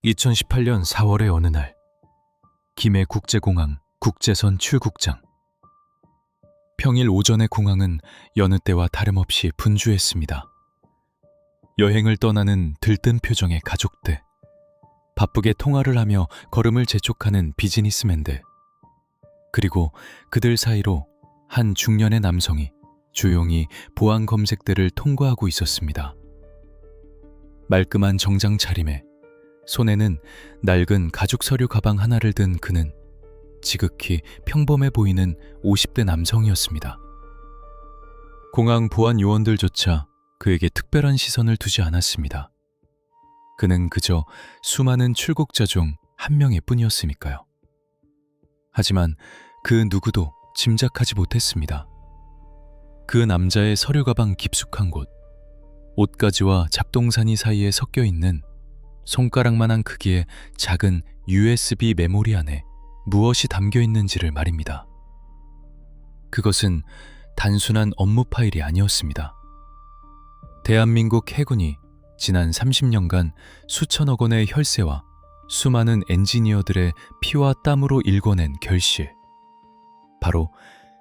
2018년 4월의 어느 날, 김해 국제공항 국제선 출국장. 평일 오전의 공항은 여느 때와 다름없이 분주했습니다. 여행을 떠나는 들뜬 표정의 가족들, 바쁘게 통화를 하며 걸음을 재촉하는 비즈니스맨들, 그리고 그들 사이로 한 중년의 남성이 조용히 보안 검색대를 통과하고 있었습니다. 말끔한 정장 차림에 손에는 낡은 가죽 서류 가방 하나를 든 그는 지극히 평범해 보이는 50대 남성이었습니다. 공항 보안 요원들조차 그에게 특별한 시선을 두지 않았습니다. 그는 그저 수많은 출국자 중 한 명일 뿐이었으니까요. 하지만 그 누구도 짐작하지 못했습니다. 그 남자의 서류 가방 깊숙한 곳, 옷가지와 잡동사니 사이에 섞여 있는 손가락만한 크기의 작은 USB 메모리 안에 무엇이 담겨 있는지를 말입니다. 그것은 단순한 업무 파일이 아니었습니다. 대한민국 해군이 지난 30년간 수천억 원의 혈세와 수많은 엔지니어들의 피와 땀으로 일궈낸 결실, 바로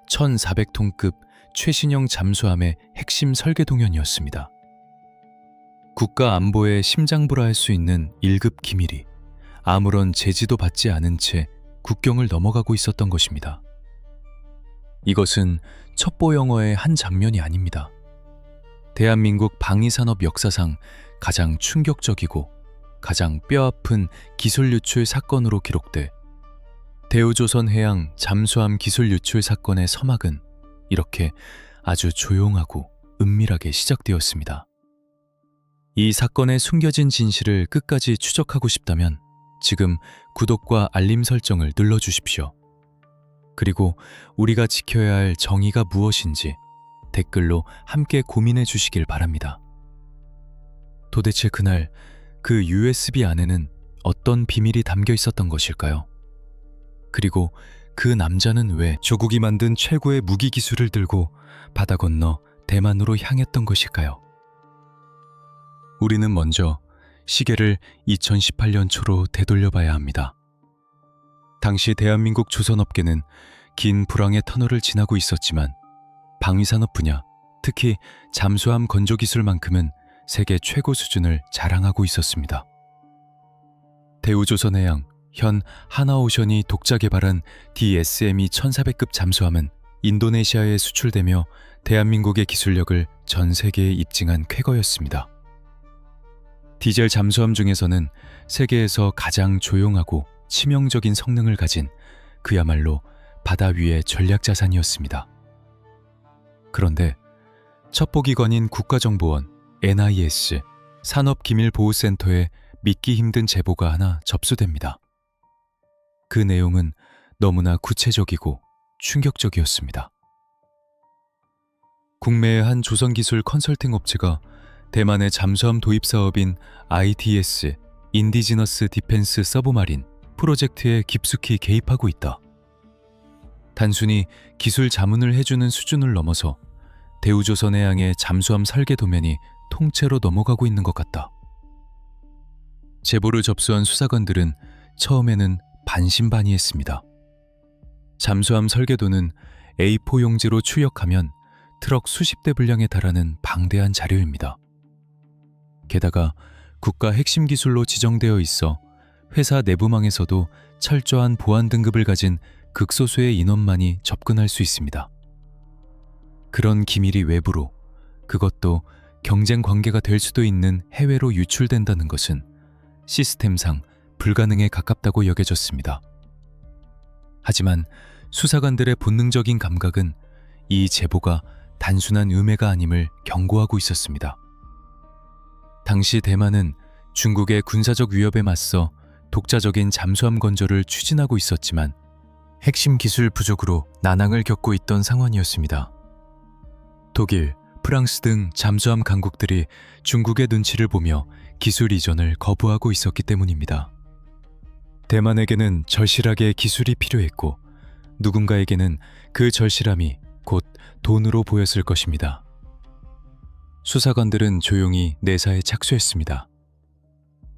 1400톤급 최신형 잠수함의 핵심 설계 동연이었습니다. 국가 안보의 심장부라 할 수 있는 1급 기밀이 아무런 제지도 받지 않은 채 국경을 넘어가고 있었던 것입니다. 이것은 첩보 영화의 한 장면이 아닙니다. 대한민국 방위산업 역사상 가장 충격적이고 가장 뼈아픈 기술 유출 사건으로 기록돼 대우조선해양 잠수함 기술 유출 사건의 서막은 이렇게 아주 조용하고 은밀하게 시작되었습니다. 이 사건의 숨겨진 진실을 끝까지 추적하고 싶다면 지금 구독과 알림 설정을 눌러주십시오. 그리고 우리가 지켜야 할 정의가 무엇인지 댓글로 함께 고민해 주시길 바랍니다. 도대체 그날 그 USB 안에는 어떤 비밀이 담겨 있었던 것일까요? 그리고 그 남자는 왜 조국이 만든 최고의 무기 기술을 들고 바다 건너 대만으로 향했던 것일까요? 우리는 먼저 시계를 2018년 초로 되돌려봐야 합니다. 당시 대한민국 조선업계는 긴 불황의 터널을 지나고 있었지만 방위산업 분야, 특히 잠수함 건조 기술만큼은 세계 최고 수준을 자랑하고 있었습니다. 대우조선해양, 현 하나오션이 독자 개발한 DSME 1400급 잠수함은 인도네시아에 수출되며 대한민국의 기술력을 전 세계에 입증한 쾌거였습니다. 디젤 잠수함 중에서는 세계에서 가장 조용하고 치명적인 성능을 가진 그야말로 바다 위의 전략자산이었습니다. 그런데 첩보기관인 국가정보원, NIS, 산업기밀보호센터에 믿기 힘든 제보가 하나 접수됩니다. 그 내용은 너무나 구체적이고 충격적이었습니다. 국내의 한 조선기술 컨설팅 업체가 대만의 잠수함 도입 사업인 IDS, 인디지너스 디펜스 서브마린 프로젝트에 깊숙이 개입하고 있다. 단순히 기술 자문을 해주는 수준을 넘어서 대우조선해양의 잠수함 설계 도면이 통째로 넘어가고 있는 것 같다. 제보를 접수한 수사관들은 처음에는 반신반의했습니다. 잠수함 설계도는 A4 용지로 추역하면 트럭 수십 대 분량에 달하는 방대한 자료입니다. 게다가 국가 핵심 기술로 지정되어 있어 회사 내부망에서도 철저한 보안 등급을 가진 극소수의 인원만이 접근할 수 있습니다. 그런 기밀이 외부로, 그것도 경쟁 관계가 될 수도 있는 해외로 유출된다는 것은 시스템상 불가능에 가깝다고 여겨졌습니다. 하지만 수사관들의 본능적인 감각은 이 제보가 단순한 음해가 아님을 경고하고 있었습니다. 당시 대만은 중국의 군사적 위협에 맞서 독자적인 잠수함 건조를 추진하고 있었지만 핵심 기술 부족으로 난항을 겪고 있던 상황이었습니다. 독일, 프랑스 등 잠수함 강국들이 중국의 눈치를 보며 기술 이전을 거부하고 있었기 때문입니다. 대만에게는 절실하게 기술이 필요했고 누군가에게는 그 절실함이 곧 돈으로 보였을 것입니다. 수사관들은 조용히 내사에 착수했습니다.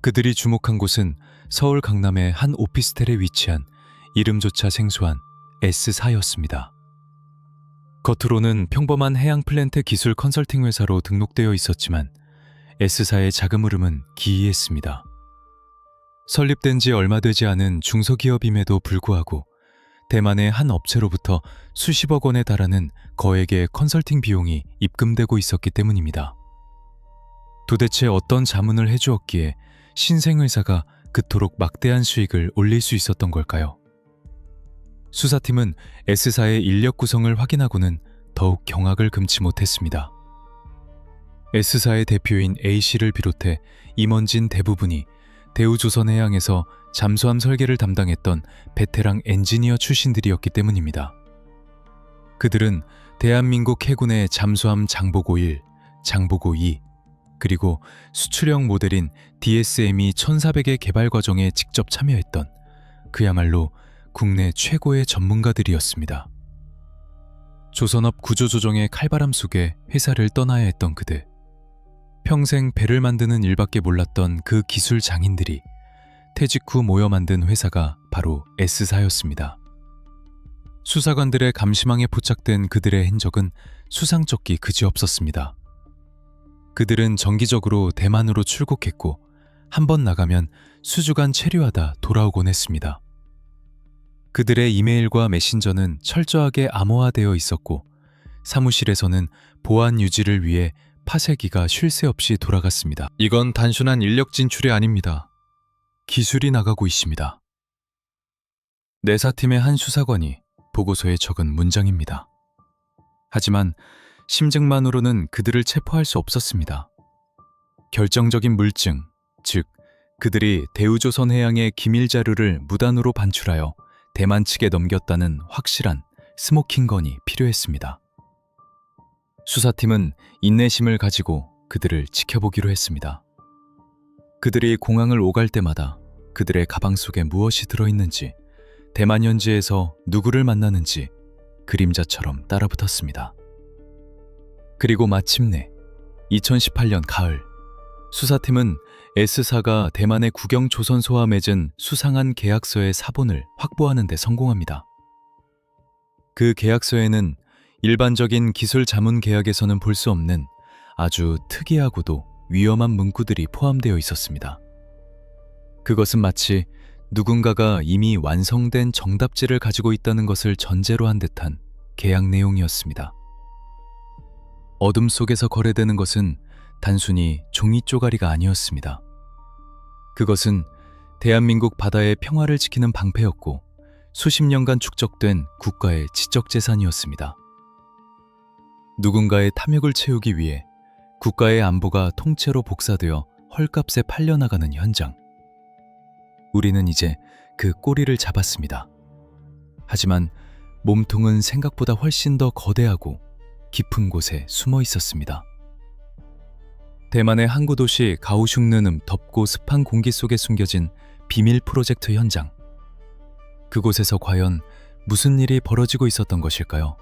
그들이 주목한 곳은 서울 강남의 한 오피스텔에 위치한 이름조차 생소한 S사였습니다. 겉으로는 평범한 해양 플랜트 기술 컨설팅 회사로 등록되어 있었지만 S사의 자금 흐름은 기이했습니다. 설립된 지 얼마 되지 않은 중소기업임에도 불구하고 대만의 한 업체로부터 수십억 원에 달하는 거액의 컨설팅 비용이 입금되고 있었기 때문입니다. 도대체 어떤 자문을 해주었기에 신생회사가 그토록 막대한 수익을 올릴 수 있었던 걸까요? 수사팀은 S사의 인력 구성을 확인하고는 더욱 경악을 금치 못했습니다. S사의 대표인 A씨를 비롯해 임원진 대부분이 대우조선해양에서 잠수함 설계를 담당했던 베테랑 엔지니어 출신들이었기 때문입니다. 그들은 대한민국 해군의 잠수함 장보고 1, 장보고 2, 그리고 수출형 모델인 DSME 1400의 개발 과정에 직접 참여했던 그야말로 국내 최고의 전문가들이었습니다. 조선업 구조조정의 칼바람 속에 회사를 떠나야 했던 그들. 평생 배를 만드는 일밖에 몰랐던 그 기술 장인들이 퇴직 후 모여 만든 회사가 바로 S사였습니다. 수사관들의 감시망에 포착된 그들의 흔적은 수상쩍기 그지없었습니다. 그들은 정기적으로 대만으로 출국했고 한 번 나가면 수주간 체류하다 돌아오곤 했습니다. 그들의 이메일과 메신저는 철저하게 암호화되어 있었고 사무실에서는 보안 유지를 위해 파쇄기가 쉴 새 없이 돌아갔습니다. 이건 단순한 인력 진출이 아닙니다. 기술이 나가고 있습니다. 내사팀의 한 수사관이 보고서에 적은 문장입니다. 하지만 심증만으로는 그들을 체포할 수 없었습니다. 결정적인 물증, 즉 그들이 대우조선해양의 기밀 자료를 무단으로 반출하여 대만 측에 넘겼다는 확실한 스모킹건이 필요했습니다. 수사팀은 인내심을 가지고 그들을 지켜보기로 했습니다. 그들이 공항을 오갈 때마다 그들의 가방 속에 무엇이 들어있는지, 대만 현지에서 누구를 만나는지 그림자처럼 따라붙었습니다. 그리고 마침내 2018년 가을, 수사팀은 S사가 대만의 국영조선소와 맺은 수상한 계약서의 사본을 확보하는 데 성공합니다. 그 계약서에는 일반적인 기술 자문 계약에서는 볼 수 없는 아주 특이하고도 위험한 문구들이 포함되어 있었습니다. 그것은 마치 누군가가 이미 완성된 정답지를 가지고 있다는 것을 전제로 한 듯한 계약 내용이었습니다. 어둠 속에서 거래되는 것은 단순히 종이 쪼가리가 아니었습니다. 그것은 대한민국 바다의 평화를 지키는 방패였고 수십 년간 축적된 국가의 지적재산이었습니다. 누군가의 탐욕을 채우기 위해 국가의 안보가 통째로 복사되어 헐값에 팔려나가는 현장. 우리는 이제 그 꼬리를 잡았습니다. 하지만 몸통은 생각보다 훨씬 더 거대하고 깊은 곳에 숨어 있었습니다. 대만의 항구 도시 가오슝르는 덥고 습한 공기 속에 숨겨진 비밀 프로젝트 현장. 그곳에서 과연 무슨 일이 벌어지고 있었던 것일까요?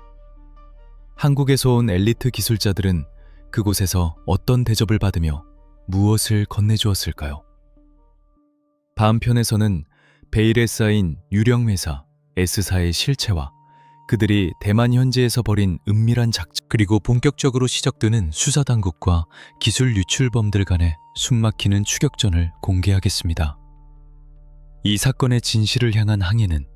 한국에서 온 엘리트 기술자들은 그곳에서 어떤 대접을 받으며 무엇을 건네주었을까요? 다음 편에서는 베일에 쌓인 유령 회사 S사의 실체와 그들이 대만 현지에서 벌인 은밀한 작전, 그리고 본격적으로 시작되는 수사당국과 기술 유출범들 간의 숨막히는 추격전을 공개하겠습니다. 이 사건의 진실을 향한 항해는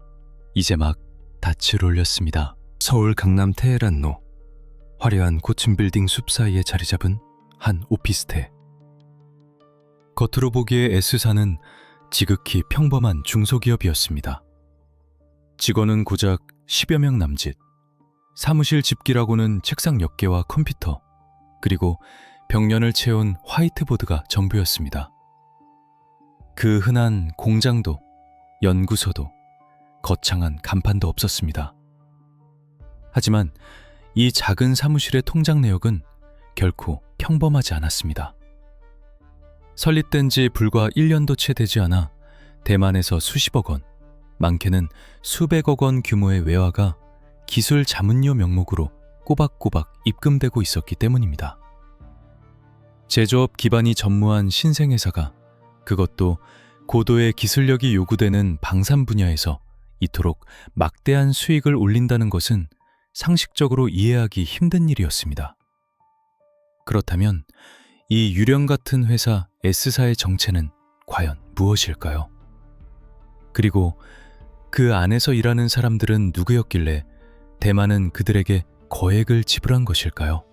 이제 막 닻을 올렸습니다. 서울 강남 테헤란로, 화려한 고층 빌딩 숲 사이에 자리 잡은 한 오피스텔. 겉으로 보기에 S사는 지극히 평범한 중소기업이었습니다. 직원은 고작 10여 명 남짓, 사무실 집기라고는 책상 몇 개와 컴퓨터, 그리고 벽면을 채운 화이트보드가 전부였습니다. 그 흔한 공장도, 연구소도, 거창한 간판도 없었습니다. 하지만 이 작은 사무실의 통장 내역은 결코 평범하지 않았습니다. 설립된 지 불과 1년도 채 되지 않아 대만에서 수십억 원, 많게는 수백억 원 규모의 외화가 기술 자문료 명목으로 꼬박꼬박 입금되고 있었기 때문입니다. 제조업 기반이 전무한 신생회사가 그것도 고도의 기술력이 요구되는 방산 분야에서 이토록 막대한 수익을 올린다는 것은 상식적으로 이해하기 힘든 일이었습니다. 그렇다면 이 유령 같은 회사 S사의 정체는 과연 무엇일까요? 그리고 그 안에서 일하는 사람들은 누구였길래 대만은 그들에게 거액을 지불한 것일까요?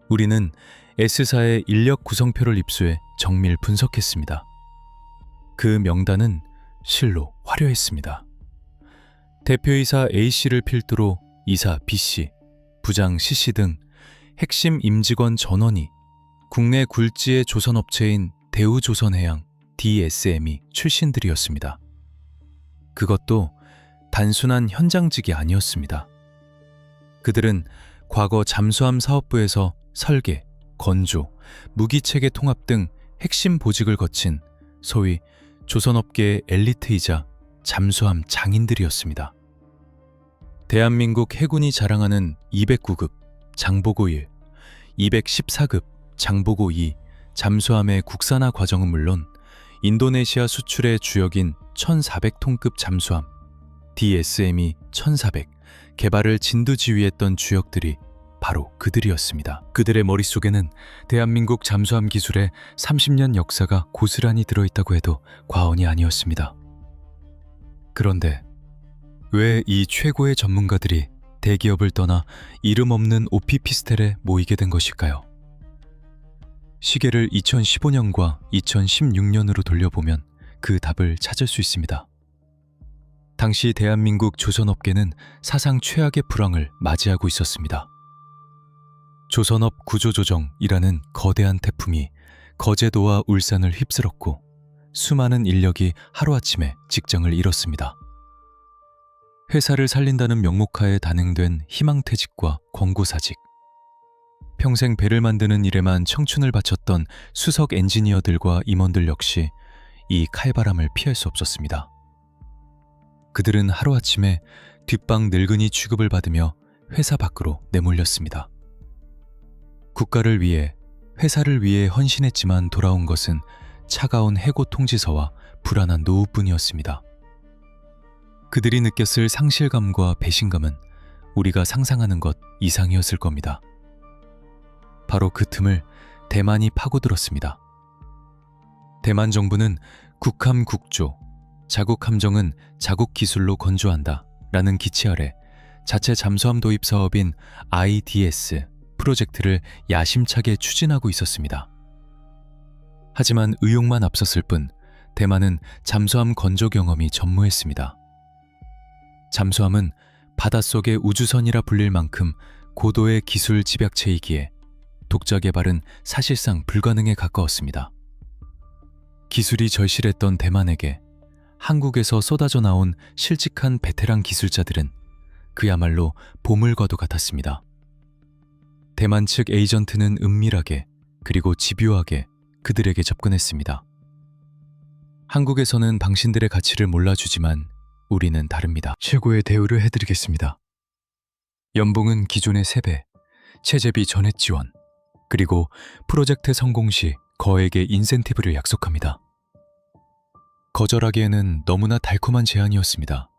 우리는 S사의 인력 구성표를 입수해 정밀 분석했습니다. 그 명단은 실로 화려했습니다. 대표이사 A씨를 필두로 이사 B씨, 부장 C씨 등 핵심 임직원 전원이 국내 굴지의 조선업체인 대우조선해양 DSM이 출신들이었습니다. 그것도 단순한 현장직이 아니었습니다. 그들은 과거 잠수함 사업부에서 설계, 건조, 무기체계 통합 등 핵심 보직을 거친 소위 조선업계의 엘리트이자 잠수함 장인들이었습니다. 대한민국 해군이 자랑하는 209급 장보고 1, 214급 장보고 2 잠수함의 국산화 과정은 물론 인도네시아 수출의 주역인 1400톤급 잠수함 DSM이 1400 개발을 진두지휘했던 주역들이 바로 그들이었습니다. 그들의 머릿속에는 대한민국 잠수함 기술의 30년 역사가 고스란히 들어있다고 해도 과언이 아니었습니다. 그런데 왜 이 최고의 전문가들이 대기업을 떠나 이름 없는 오피피스텔에 모이게 된 것일까요? 시계를 2015년과 2016년으로 돌려보면 그 답을 찾을 수 있습니다. 당시 대한민국 조선업계는 사상 최악의 불황을 맞이하고 있었습니다. 조선업 구조조정이라는 거대한 태풍이 거제도와 울산을 휩쓸었고 수많은 인력이 하루아침에 직장을 잃었습니다. 회사를 살린다는 명목하에 단행된 희망퇴직과 권고사직, 평생 배를 만드는 일에만 청춘을 바쳤던 수석 엔지니어들과 임원들 역시 이 칼바람을 피할 수 없었습니다. 그들은 하루아침에 뒷방 늙은이 취급을 받으며 회사 밖으로 내몰렸습니다. 국가를 위해, 회사를 위해 헌신했지만 돌아온 것은 차가운 해고 통지서와 불안한 노후뿐이었습니다. 그들이 느꼈을 상실감과 배신감은 우리가 상상하는 것 이상이었을 겁니다. 바로 그 틈을 대만이 파고들었습니다. 대만 정부는 국함 국조, 자국 함정은 자국 기술로 건조한다 라는 기치 아래 자체 잠수함 도입 사업인 IDS 프로젝트를 야심차게 추진하고 있었습니다. 하지만 의욕만 앞섰을 뿐 대만은 잠수함 건조 경험이 전무했습니다. 잠수함은 바닷속의 우주선이라 불릴 만큼 고도의 기술 집약체이기에 독자 개발은 사실상 불가능에 가까웠습니다. 기술이 절실했던 대만에게 한국에서 쏟아져 나온 실직한 베테랑 기술자들은 그야말로 보물과도 같았습니다. 대만 측 에이전트는 은밀하게 그리고 집요하게 그들에게 접근했습니다. 한국에서는 당신들의 가치를 몰라주지만 우리는 다릅니다. 최고의 대우를 해드리겠습니다. 연봉은 기존의 3배, 체재비 전액 지원, 그리고 프로젝트 성공 시 거액의 인센티브를 약속합니다. 거절하기에는 너무나 달콤한 제안이었습니다.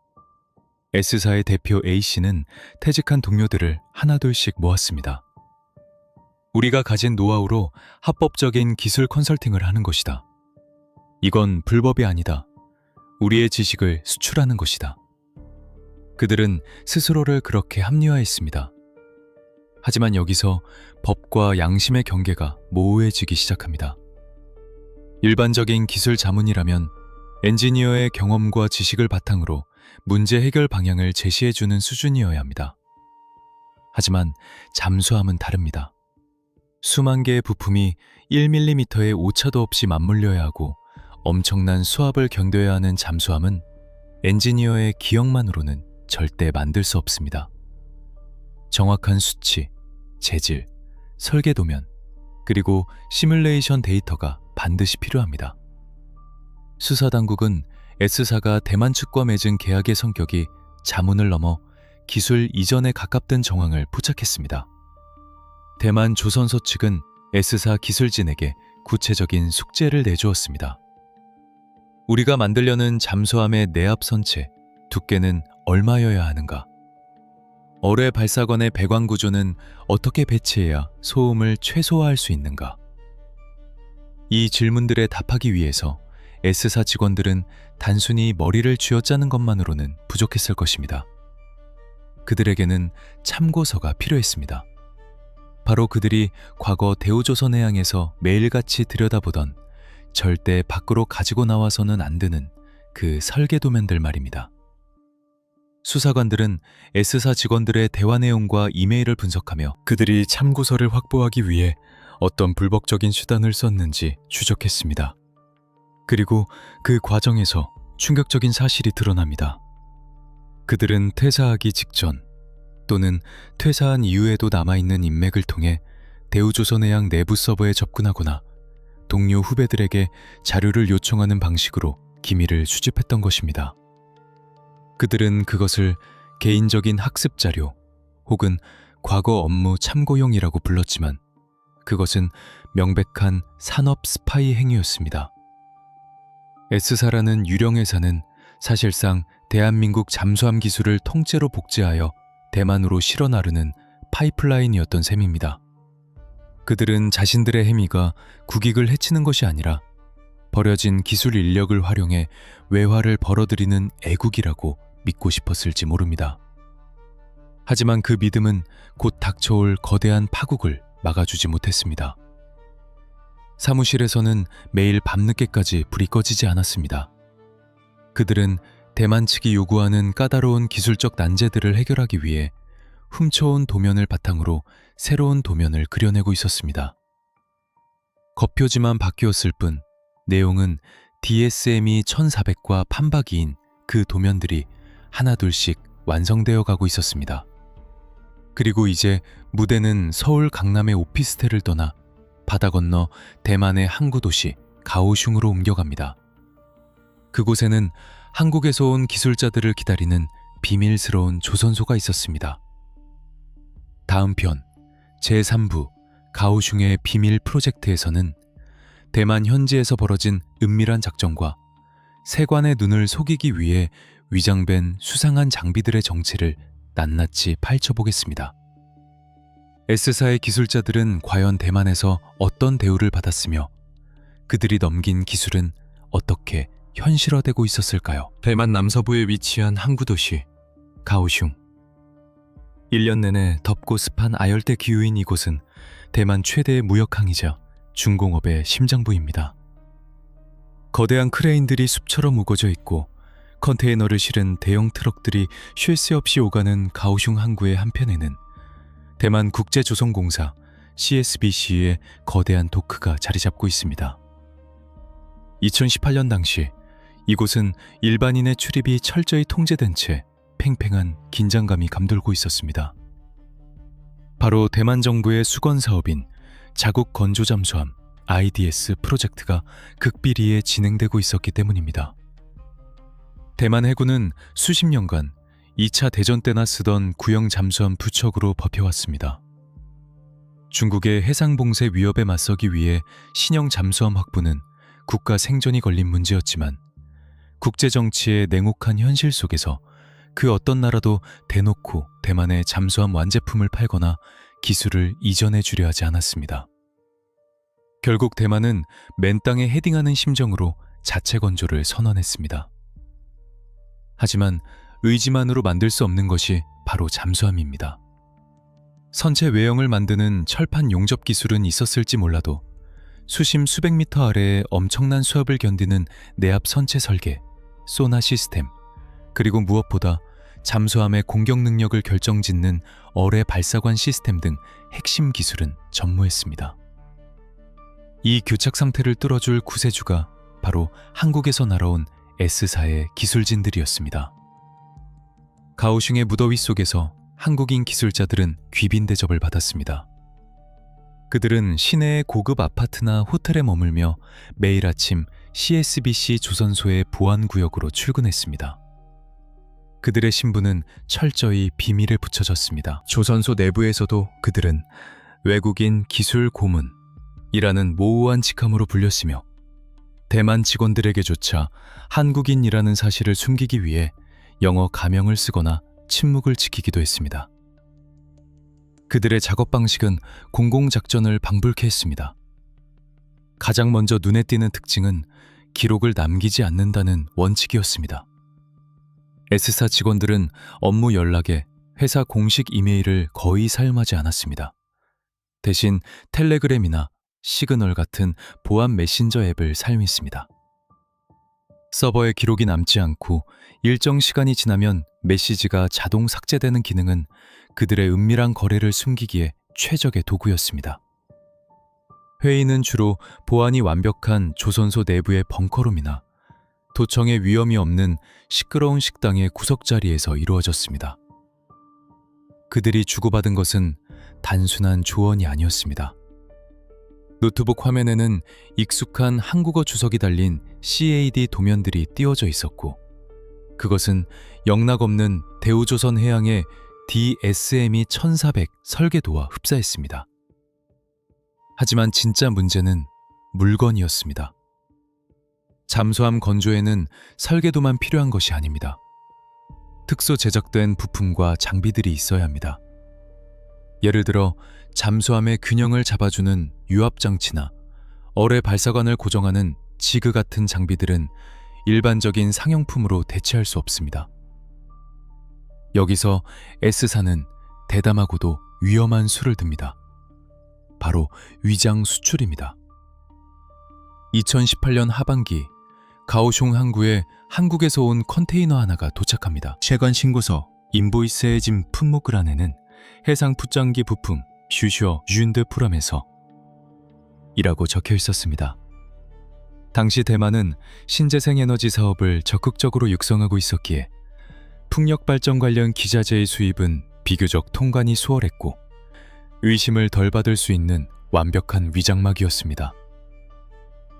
S사의 대표 A씨는 퇴직한 동료들을 하나둘씩 모았습니다. 우리가 가진 노하우로 합법적인 기술 컨설팅을 하는 것이다. 이건 불법이 아니다. 우리의 지식을 수출하는 것이다. 그들은 스스로를 그렇게 합리화했습니다. 하지만 여기서 법과 양심의 경계가 모호해지기 시작합니다. 일반적인 기술 자문이라면 엔지니어의 경험과 지식을 바탕으로 문제 해결 방향을 제시해주는 수준이어야 합니다. 하지만 잠수함은 다릅니다. 수만 개의 부품이 1mm의 오차도 없이 맞물려야 하고 엄청난 수압을 견뎌야 하는 잠수함은 엔지니어의 기억만으로는 절대 만들 수 없습니다. 정확한 수치, 재질, 설계 도면, 그리고 시뮬레이션 데이터가 반드시 필요합니다. 수사당국은 S사가 대만 측과 맺은 계약의 성격이 자문을 넘어 기술 이전에 가깝던 정황을 포착했습니다. 대만 조선소 측은 S사 기술진에게 구체적인 숙제를 내주었습니다. 우리가 만들려는 잠수함의 내압 선체 두께는 얼마여야 하는가? 어뢰 발사관의 배관 구조는 어떻게 배치해야 소음을 최소화할 수 있는가? 이 질문들에 답하기 위해서 S사 직원들은 단순히 머리를 쥐어짜는 것만으로는 부족했을 것입니다. 그들에게는 참고서가 필요했습니다. 바로 그들이 과거 대우조선해양에서 매일같이 들여다보던 절대 밖으로 가지고 나와서는 안 되는 그 설계 도면들 말입니다. 수사관들은 S사 직원들의 대화 내용과 이메일을 분석하며 그들이 참고서를 확보하기 위해 어떤 불법적인 수단을 썼는지 추적했습니다. 그리고 그 과정에서 충격적인 사실이 드러납니다. 그들은 퇴사하기 직전 또는 퇴사한 이후에도 남아있는 인맥을 통해 대우조선해양 내부 서버에 접근하거나 동료 후배들에게 자료를 요청하는 방식으로 기밀을 수집했던 것입니다. 그들은 그것을 개인적인 학습 자료 혹은 과거 업무 참고용이라고 불렀지만 그것은 명백한 산업 스파이 행위였습니다. S사라는 유령 회사는 사실상 대한민국 잠수함 기술을 통째로 복제하여 대만으로 실어 나르는 파이프라인이었던 셈입니다. 그들은 자신들의 행위가 국익을 해치는 것이 아니라 버려진 기술 인력을 활용해 외화를 벌어들이는 애국이라고 믿고 싶었을지 모릅니다. 하지만 그 믿음은 곧 닥쳐올 거대한 파국을 막아주지 못했습니다. 사무실에서는 매일 밤늦게까지 불이 꺼지지 않았습니다. 그들은 대만 측이 요구하는 까다로운 기술적 난제들을 해결하기 위해 훔쳐온 도면을 바탕으로 새로운 도면을 그려내고 있었습니다. 겉표지만 바뀌었을 뿐 내용은 DSME 1400과 판박이인 그 도면들이 하나둘씩 완성되어 가고 있었습니다. 그리고 이제 무대는 서울 강남의 오피스텔을 떠나 바다 건너 대만의 항구 도시 가오슝으로 옮겨갑니다. 그곳에는 한국에서 온 기술자들을 기다리는 비밀스러운 조선소가 있었습니다. 다음 편 제3부 가오슝의 비밀 프로젝트에서는 대만 현지에서 벌어진 은밀한 작전과 세관의 눈을 속이기 위해 위장된 수상한 장비들의 정체를 낱낱이 파헤쳐보겠습니다. S사의 기술자들은 과연 대만에서 어떤 대우를 받았으며 그들이 넘긴 기술은 어떻게 현실화되고 있었을까요? 대만 남서부에 위치한 항구도시 가오슝. 1년 내내 덥고 습한 아열대 기후인 이곳은 대만 최대의 무역항이자 중공업의 심장부입니다. 거대한 크레인들이 숲처럼 우거져 있고 컨테이너를 실은 대형 트럭들이 쉴 새 없이 오가는 가오슝 항구의 한편에는 대만 국제조선공사 CSBC의 거대한 도크가 자리 잡고 있습니다. 2018년 당시 이곳은 일반인의 출입이 철저히 통제된 채 팽팽한 긴장감이 감돌고 있었습니다. 바로 대만 정부의 수건 사업인 자국 건조 잠수함 IDS 프로젝트가 극비리에 진행되고 있었기 때문입니다. 대만 해군은 수십 년간 2차 대전 때나 쓰던 구형 잠수함 두 척으로 버텨왔습니다. 중국의 해상 봉쇄 위협에 맞서기 위해 신형 잠수함 확보는 국가 생존이 걸린 문제였지만 국제 정치의 냉혹한 현실 속에서 그 어떤 나라도 대놓고 대만의 잠수함 완제품을 팔거나 기술을 이전해 주려 하지 않았습니다. 결국 대만은 맨 땅에 헤딩하는 심정으로 자체 건조를 선언했습니다. 하지만 의지만으로 만들 수 없는 것이 바로 잠수함입니다. 선체 외형을 만드는 철판 용접 기술은 있었을지 몰라도 수심 수백 미터 아래의 엄청난 수압을 견디는 내압 선체 설계, 소나 시스템, 그리고 무엇보다 잠수함의 공격 능력을 결정짓는 어뢰 발사관 시스템 등 핵심 기술은 전무했습니다. 이 교착 상태를 뚫어줄 구세주가 바로 한국에서 날아온 S사의 기술진들이었습니다. 가오슝의 무더위 속에서 한국인 기술자들은 귀빈 대접을 받았습니다. 그들은 시내의 고급 아파트나 호텔에 머물며 매일 아침 CSBC 조선소의 보안구역으로 출근했습니다. 그들의 신분은 철저히 비밀에 붙여졌습니다. 조선소 내부에서도 그들은 외국인 기술 고문이라는 모호한 직함으로 불렸으며 대만 직원들에게조차 한국인이라는 사실을 숨기기 위해 영어 가명을 쓰거나 침묵을 지키기도 했습니다. 그들의 작업 방식은 공공작전을 방불케 했습니다. 가장 먼저 눈에 띄는 특징은 기록을 남기지 않는다는 원칙이었습니다. S사 직원들은 업무 연락에 회사 공식 이메일을 거의 사용하지 않았습니다. 대신 텔레그램이나 시그널 같은 보안 메신저 앱을 사용했습니다. 서버에 기록이 남지 않고 일정 시간이 지나면 메시지가 자동 삭제되는 기능은 그들의 은밀한 거래를 숨기기에 최적의 도구였습니다. 회의는 주로 보안이 완벽한 조선소 내부의 벙커룸이나 도청의 위험이 없는 시끄러운 식당의 구석자리에서 이루어졌습니다. 그들이 주고받은 것은 단순한 조언이 아니었습니다. 노트북 화면에는 익숙한 한국어 주석이 달린 CAD 도면들이 띄워져 있었고, 그것은 영락없는 대우조선 해양의 DSME 1400 설계도와 흡사했습니다. 하지만 진짜 문제는 물건이었습니다. 잠수함 건조에는 설계도만 필요한 것이 아닙니다. 특수 제작된 부품과 장비들이 있어야 합니다. 예를 들어 잠수함의 균형을 잡아주는 유압장치나 어뢰 발사관을 고정하는 지그 같은 장비들은 일반적인 상용품으로 대체할 수 없습니다. 여기서 S사는 대담하고도 위험한 수를 듭니다. 바로 위장 수출입니다. 2018년 하반기 가오슝 항구에 한국에서 온 컨테이너 하나가 도착합니다. 채관 신고서 인보이스에 진 품목을 안에는 해상 풋장기 부품 슈슈어 윤드 프롬에서 이라고 적혀 있었습니다. 당시 대만은 신재생 에너지 사업을 적극적으로 육성하고 있었기에 풍력 발전 관련 기자재의 수입은 비교적 통관이 수월했고 의심을 덜 받을 수 있는 완벽한 위장막이었습니다.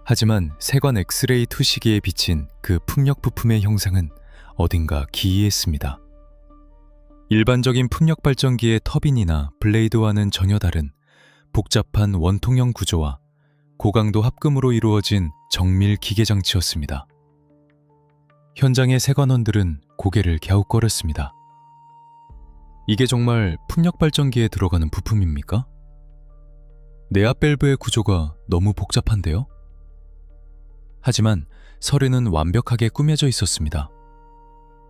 하지만 세관 엑스레이 투시기에 비친 그 풍력 부품의 형상은 어딘가 기이했습니다. 일반적인 풍력 발전기의 터빈이나 블레이드와는 전혀 다른 복잡한 원통형 구조와 고강도 합금으로 이루어진 정밀 기계 장치였습니다. 현장의 세관원들은 고개를 갸웃거렸습니다. 이게 정말 풍력 발전기에 들어가는 부품입니까? 내압 밸브의 구조가 너무 복잡한데요? 하지만 서류는 완벽하게 꾸며져 있었습니다.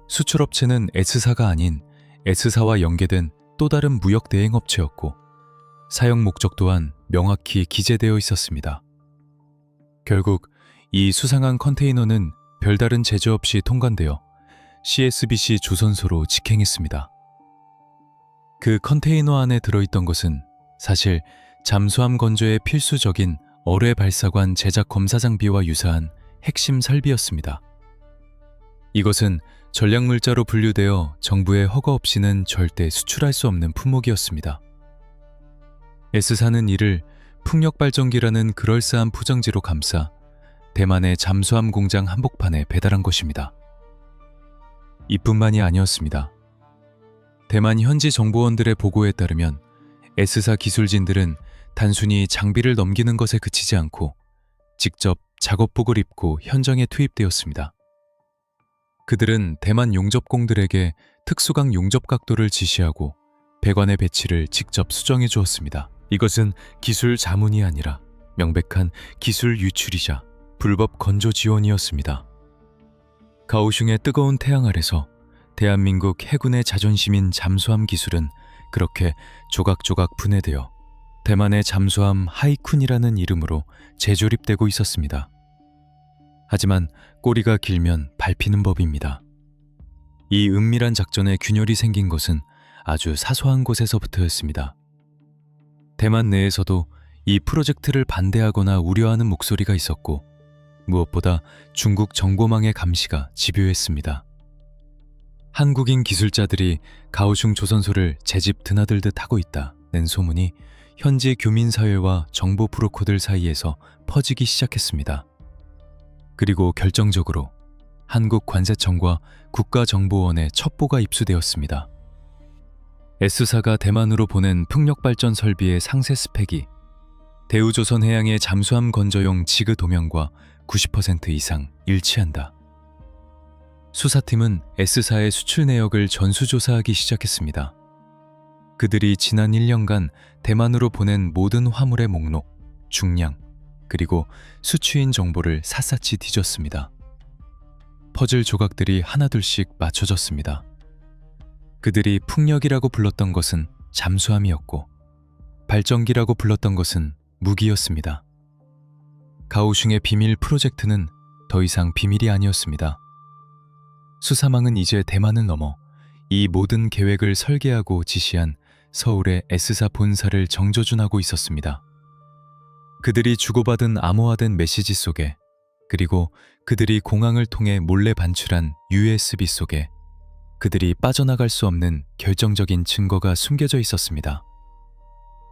수출업체는 S사가 아닌 S사와 연계된 또 다른 무역 대행업체였고 사용 목적 또한 명확히 기재되어 있었습니다. 결국 이 수상한 컨테이너는 별다른 제재 없이 통관되어 CSBC 조선소로 직행했습니다. 그 컨테이너 안에 들어있던 것은 사실 잠수함 건조에 필수적인 어뢰 발사관 제작 검사 장비와 유사한 핵심 설비였습니다. 이것은 전략물자로 분류되어 정부의 허가 없이는 절대 수출할 수 없는 품목이었습니다. S사는 이를 풍력발전기라는 그럴싸한 포장지로 감싸 대만의 잠수함 공장 한복판에 배달한 것입니다. 이뿐만이 아니었습니다. 대만 현지 정보원들의 보고에 따르면 S사 기술진들은 단순히 장비를 넘기는 것에 그치지 않고 직접 작업복을 입고 현장에 투입되었습니다. 그들은 대만 용접공들에게 특수강 용접 각도를 지시하고 배관의 배치를 직접 수정해 주었습니다. 이것은 기술 자문이 아니라 명백한 기술 유출이자 불법 건조 지원이었습니다. 가오슝의 뜨거운 태양 아래서 대한민국 해군의 자존심인 잠수함 기술은 그렇게 조각조각 분해되어 대만의 잠수함 하이쿤이라는 이름으로 재조립되고 있었습니다. 하지만 꼬리가 길면 밟히는 법입니다. 이 은밀한 작전에 균열이 생긴 것은 아주 사소한 곳에서부터였습니다. 대만 내에서도 이 프로젝트를 반대하거나 우려하는 목소리가 있었고 무엇보다 중국 정보망의 감시가 집요했습니다. 한국인 기술자들이 가오슝 조선소를 제집 드나들듯 하고 있다 낸 소문이 현지 교민사회와 정보 브로커들 사이에서 퍼지기 시작했습니다. 그리고 결정적으로 한국관세청과 국가정보원의 첩보가 입수되었습니다. S사가 대만으로 보낸 풍력발전 설비의 상세 스펙이 대우조선 해양의 잠수함 건조용 지그 도면과 90% 이상 일치한다. 수사팀은 S사의 수출 내역을 전수조사하기 시작했습니다. 그들이 지난 1년간 대만으로 보낸 모든 화물의 목록, 중량, 그리고 수취인 정보를 샅샅이 뒤졌습니다. 퍼즐 조각들이 하나둘씩 맞춰졌습니다. 그들이 풍력이라고 불렀던 것은 잠수함이었고 발전기라고 불렀던 것은 무기였습니다. 가오슝의 비밀 프로젝트는 더 이상 비밀이 아니었습니다. 수사망은 이제 대만을 넘어 이 모든 계획을 설계하고 지시한 서울의 S사 본사를 정조준하고 있었습니다. 그들이 주고받은 암호화된 메시지 속에, 그리고 그들이 공항을 통해 몰래 반출한 USB 속에 그들이 빠져나갈 수 없는 결정적인 증거가 숨겨져 있었습니다.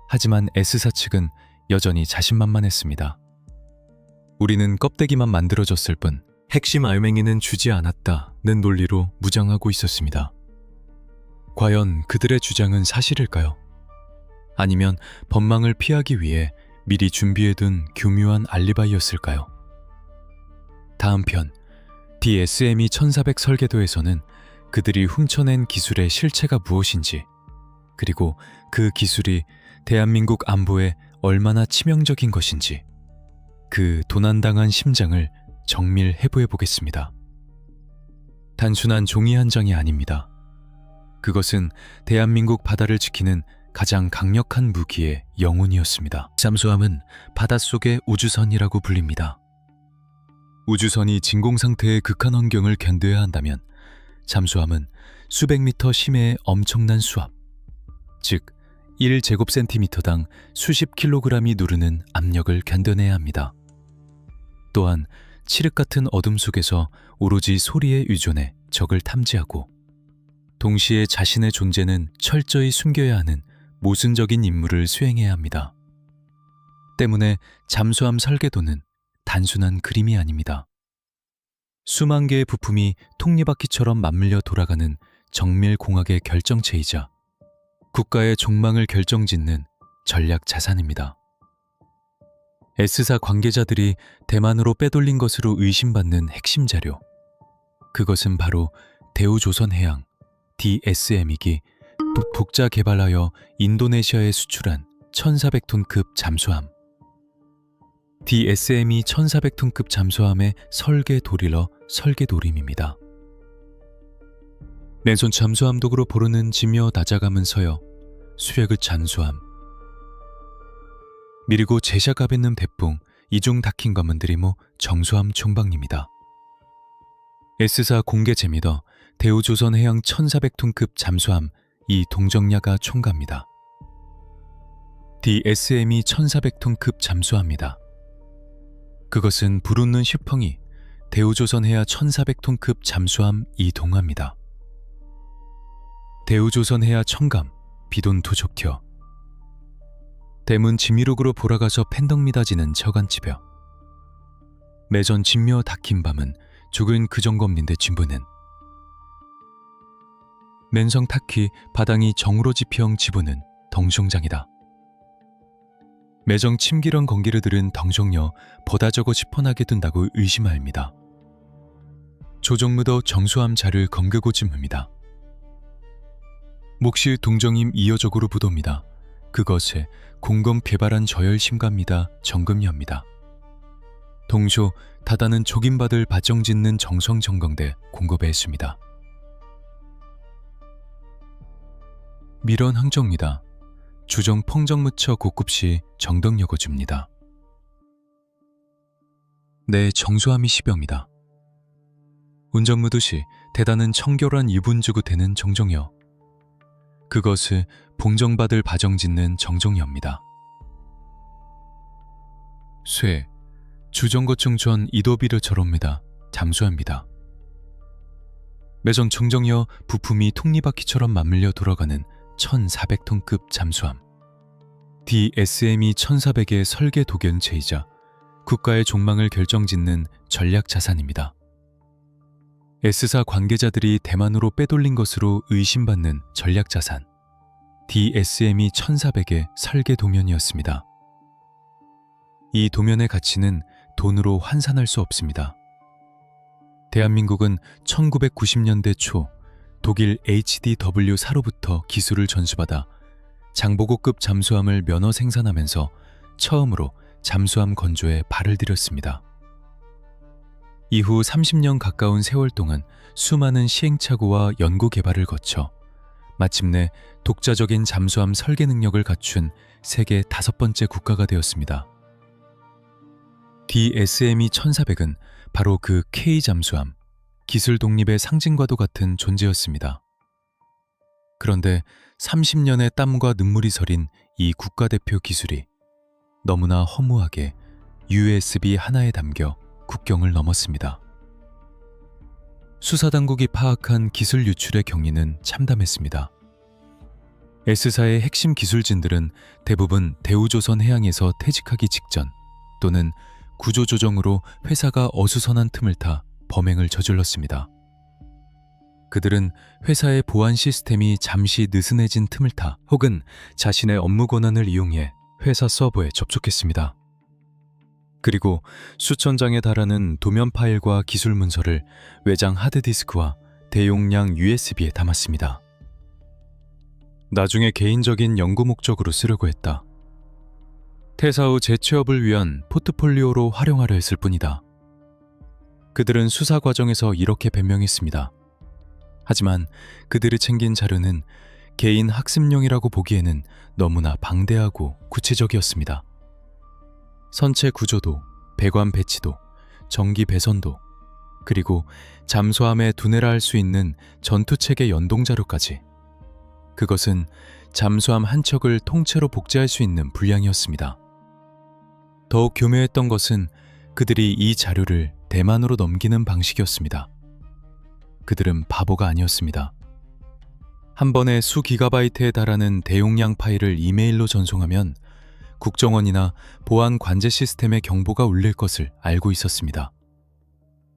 하지만 S사 측은 여전히 자신만만했습니다. 우리는 껍데기만 만들어줬을 뿐 핵심 알맹이는 주지 않았다는 논리로 무장하고 있었습니다. 과연 그들의 주장은 사실일까요? 아니면 법망을 피하기 위해 미리 준비해둔 교묘한 알리바이였을까요? 다음 편 DSME 1400 설계도에서는 그들이 훔쳐낸 기술의 실체가 무엇인지, 그리고 그 기술이 대한민국 안보에 얼마나 치명적인 것인지, 그 도난당한 심장을 정밀 해부해 보겠습니다. 단순한 종이 한 장이 아닙니다. 그것은 대한민국 바다를 지키는 가장 강력한 무기의 영혼이었습니다. 잠수함은 바닷속의 우주선이라고 불립니다. 우주선이 진공 상태의 극한 환경을 견뎌야 한다면 잠수함은 수백 미터 심해의 엄청난 수압, 즉 1제곱센티미터당 수십 킬로그램이 누르는 압력을 견뎌내야 합니다. 또한 칠흑 같은 어둠 속에서 오로지 소리에 의존해 적을 탐지하고 동시에 자신의 존재는 철저히 숨겨야 하는 모순적인 임무를 수행해야 합니다. 때문에 잠수함 설계도는 단순한 그림이 아닙니다. 수만 개의 부품이 톱니바퀴처럼 맞물려 돌아가는 정밀공학의 결정체이자 국가의 종망을 결정짓는 전략 자산입니다. S사 관계자들이 대만으로 빼돌린 것으로 의심받는 핵심 자료, 그것은 바로 대우조선해양 DSM이기 독자 개발하여 인도네시아에 수출한 1400톤급 잠수함. DSM이 1400톤급 잠수함의 설계 도리러 설계 도림입니다. 맨손 잠수함 도구로 부르는 지며 낮아감은 서여 수력의 잠수함. 미리고 제샤가베는 대풍 이중 다킨 가문들이모 정수함 총방입니다. S사 공개 재미더 대우조선 해양 1400톤급 잠수함 이 동정야가 총가입니다. DSM이 1400톤급 잠수함입니다. 그것은 불웃는 슈펑이 대우조선 해야 1400톤급 잠수함 이 동합니다. 대우조선 해야 청감 비돈 도족혀 대문 지미록으로 보라가서 팬덕미다지는 처간치벼 매전 진묘 닥힌 밤은 죽은 그정검린데 진부는 맨성 타키 바당이 정으로 지평 지부는 덩숑장이다. 매정 침기런 건기를 들은 덩종여 보다 저거 짚어나게 둔다고 의심하입니다. 조정무더 정수함 자를 검교고 찜입니다. 몫이 동정임 이어적으로 부도입니다. 그것에 공검 개발한 저열심갑니다. 정금여입니다. 동쇼 다다는 족임받을 바정짓는 정성정강대 공급에 했습니다. 밀원 항정입니다. 주정 펑정무처 고급시 정덕여거줍니다. 내 정수함이 시병이다. 운전무드시 대단은 청결한 이분주구 되는 정정여. 그것을 봉정받을 바정짓는 정정여입니다. 쇠, 주정거충 전 이도비르처럼입니다. 잠수합니다. 매정 정정여 부품이 톱니바퀴처럼 맞물려 돌아가는 1400톤급 잠수함. DSM이 1400의 설계 도견체이자 국가의 종망을 결정짓는 전략 자산입니다. S사 관계자들이 대만으로 빼돌린 것으로 의심받는 전략 자산. DSM이 1400의 설계 도면이었습니다. 이 도면의 가치는 돈으로 환산할 수 없습니다. 대한민국은 1990년대 초 독일 HDW 사로부터 기술을 전수받아 장보고급 잠수함을 면허 생산하면서 처음으로 잠수함 건조에 발을 들였습니다. 이후 30년 가까운 세월 동안 수많은 시행착오와 연구 개발을 거쳐 마침내 독자적인 잠수함 설계 능력을 갖춘 세계 5번째 국가가 되었습니다. DSME 1400은 바로 그 K 잠수함, 기술 독립의 상징과도 같은 존재였습니다. 그런데 30년의 땀과 눈물이 서린 이 국가대표 기술이 너무나 허무하게 USB 하나에 담겨 국경을 넘었습니다. 수사당국이 파악한 기술 유출의 경위는 참담했습니다. S사의 핵심 기술진들은 대부분 대우조선해양에서 퇴직하기 직전 또는 구조조정으로 회사가 어수선한 틈을 타 범행을 저질렀습니다. 그들은 회사의 보안 시스템이 잠시 느슨해진 틈을 타 혹은 자신의 업무 권한을 이용해 회사 서버에 접촉했습니다. 그리고 수천 장에 달하는 도면 파일과 기술 문서를 외장 하드디스크와 대용량 USB에 담았습니다. 나중에 개인적인 연구 목적으로 쓰려고 했다. 퇴사 후 재취업을 위한 포트폴리오로 활용하려 했을 뿐이다. 그들은 수사 과정에서 이렇게 변명했습니다. 하지만 그들이 챙긴 자료는 개인 학습용이라고 보기에는 너무나 방대하고 구체적이었습니다. 선체 구조도, 배관 배치도, 전기 배선도, 그리고 잠수함에 두뇌라 할 수 있는 전투체계 연동 자료까지. 그것은 잠수함 한 척을 통째로 복제할 수 있는 분량이었습니다. 더욱 교묘했던 것은 그들이 이 자료를 대만으로 넘기는 방식이었습니다. 그들은 바보가 아니었습니다. 한 번에 수 기가바이트에 달하는 대용량 파일을 이메일로 전송하면 국정원이나 보안 관제 시스템의 경보가 울릴 것을 알고 있었습니다.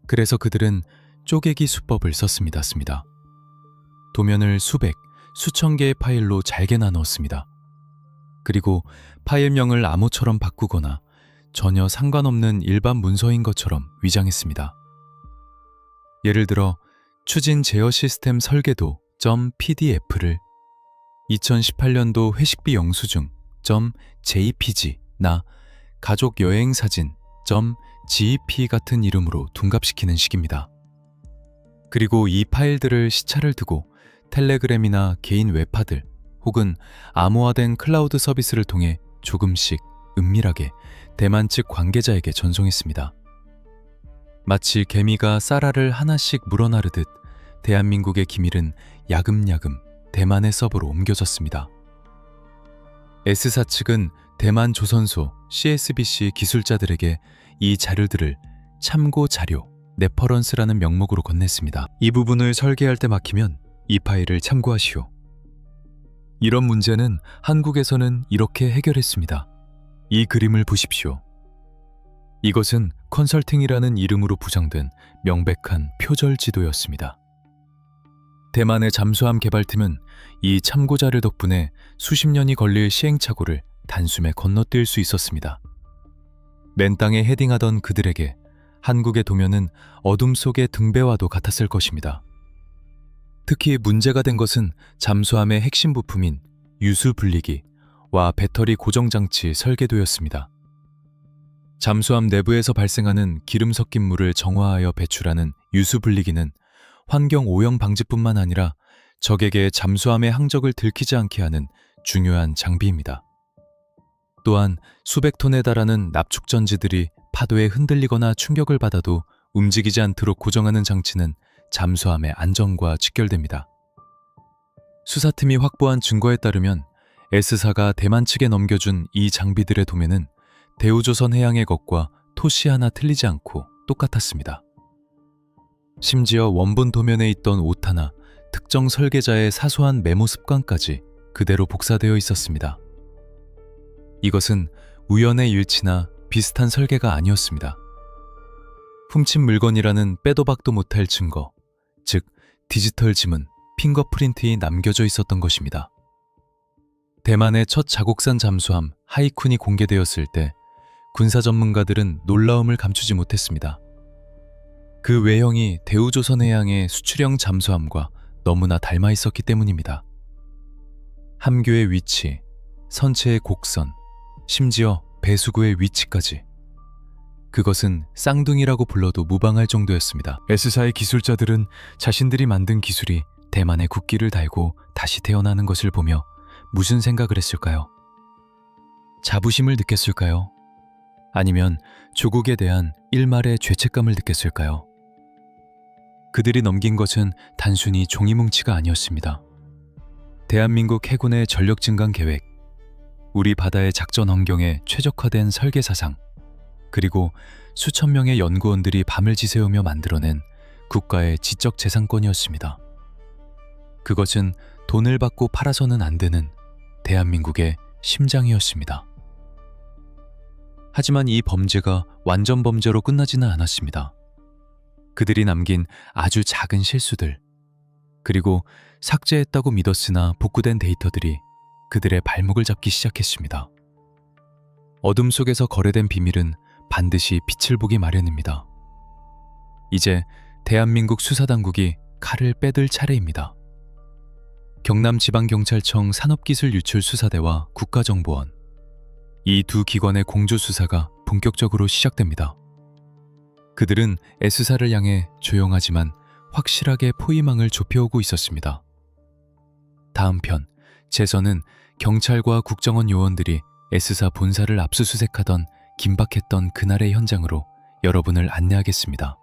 그래서 그들은 쪼개기 수법을 썼습니다. 도면을 수백, 수천 개의 파일로 잘게 나누었습니다. 그리고 파일명을 암호처럼 바꾸거나 전혀 상관없는 일반 문서인 것처럼 위장했습니다. 예를 들어 추진 제어 시스템 설계도 .pdf를 2018년도 회식비 영수증 .jpg/나 가족 여행 사진 .gep 같은 이름으로 둔갑시키는 식입니다. 그리고 이 파일들을 시차를 두고 텔레그램이나 개인 웹파들 혹은 암호화된 클라우드 서비스를 통해 조금씩 은밀하게 대만 측 관계자에게 전송했습니다. 마치 개미가 쌀알을 하나씩 물어나르듯 대한민국의 기밀은 야금야금 대만의 서버로 옮겨졌습니다. S사 측은 대만 조선소 CSBC 기술자들에게 이 자료들을 참고 자료, 레퍼런스라는 명목으로 건넸습니다. 이 부분을 설계할 때 막히면 이 파일을 참고하시오. 이런 문제는 한국에서는 이렇게 해결했습니다. 이 그림을 보십시오. 이것은 컨설팅이라는 이름으로 부정된 명백한 표절 지도였습니다. 대만의 잠수함 개발팀은 이 참고자료 덕분에 수십 년이 걸릴 시행착오를 단숨에 건너뛸 수 있었습니다. 맨땅에 헤딩하던 그들에게 한국의 도면은 어둠 속의 등배와도 같았을 것입니다. 특히 문제가 된 것은 잠수함의 핵심 부품인 유수 분리기와 배터리 고정장치 설계도였습니다. 잠수함 내부에서 발생하는 기름 섞인 물을 정화하여 배출하는 유수 분리기는 환경 오염 방지뿐만 아니라 적에게 잠수함의 항적을 들키지 않게 하는 중요한 장비입니다. 또한 수백 톤에 달하는 납축전지들이 파도에 흔들리거나 충격을 받아도 움직이지 않도록 고정하는 장치는 잠수함의 안전과 직결됩니다. 수사팀이 확보한 증거에 따르면 S사가 대만 측에 넘겨준 이 장비들의 도면은 대우조선해양의 것과 토시 하나 틀리지 않고 똑같았습니다. 심지어 원본 도면에 있던 오타나 특정 설계자의 사소한 메모 습관까지 그대로 복사되어 있었습니다. 이것은 우연의 일치나 비슷한 설계가 아니었습니다. 훔친 물건이라는 빼도 박도 못할 증거, 즉 디지털 지문, 핑거프린트가 남겨져 있었던 것입니다. 대만의 첫 자국산 잠수함 하이쿤이 공개되었을 때 군사 전문가들은 놀라움을 감추지 못했습니다. 그 외형이 대우조선해양의 수출형 잠수함과 너무나 닮아 있었기 때문입니다. 함교의 위치, 선체의 곡선, 심지어 배수구의 위치까지. 그것은 쌍둥이라고 불러도 무방할 정도였습니다. S사의 기술자들은 자신들이 만든 기술이 대만의 국기를 달고 다시 태어나는 것을 보며 무슨 생각을 했을까요? 자부심을 느꼈을까요? 아니면 조국에 대한 일말의 죄책감을 느꼈을까요? 그들이 넘긴 것은 단순히 종이뭉치가 아니었습니다. 대한민국 해군의 전력 증강 계획, 우리 바다의 작전 환경에 최적화된 설계 사상, 그리고 수천 명의 연구원들이 밤을 지새우며 만들어낸 국가의 지적 재산권이었습니다. 그것은 돈을 받고 팔아서는 안 되는 대한민국의 심장이었습니다. 하지만 이 범죄가 완전 범죄로 끝나지는 않았습니다. 그들이 남긴 아주 작은 실수들, 그리고 삭제했다고 믿었으나 복구된 데이터들이 그들의 발목을 잡기 시작했습니다. 어둠 속에서 거래된 비밀은 반드시 빛을 보기 마련입니다. 이제 대한민국 수사당국이 칼을 빼들 차례입니다. 경남지방경찰청 산업기술유출수사대와 국가정보원, 이 두 기관의 공조수사가 본격적으로 시작됩니다. 그들은 S사를 향해 조용하지만 확실하게 포위망을 좁혀오고 있었습니다. 다음 편, 재선은 경찰과 국정원 요원들이 S사 본사를 압수수색하던 긴박했던 그날의 현장으로 여러분을 안내하겠습니다.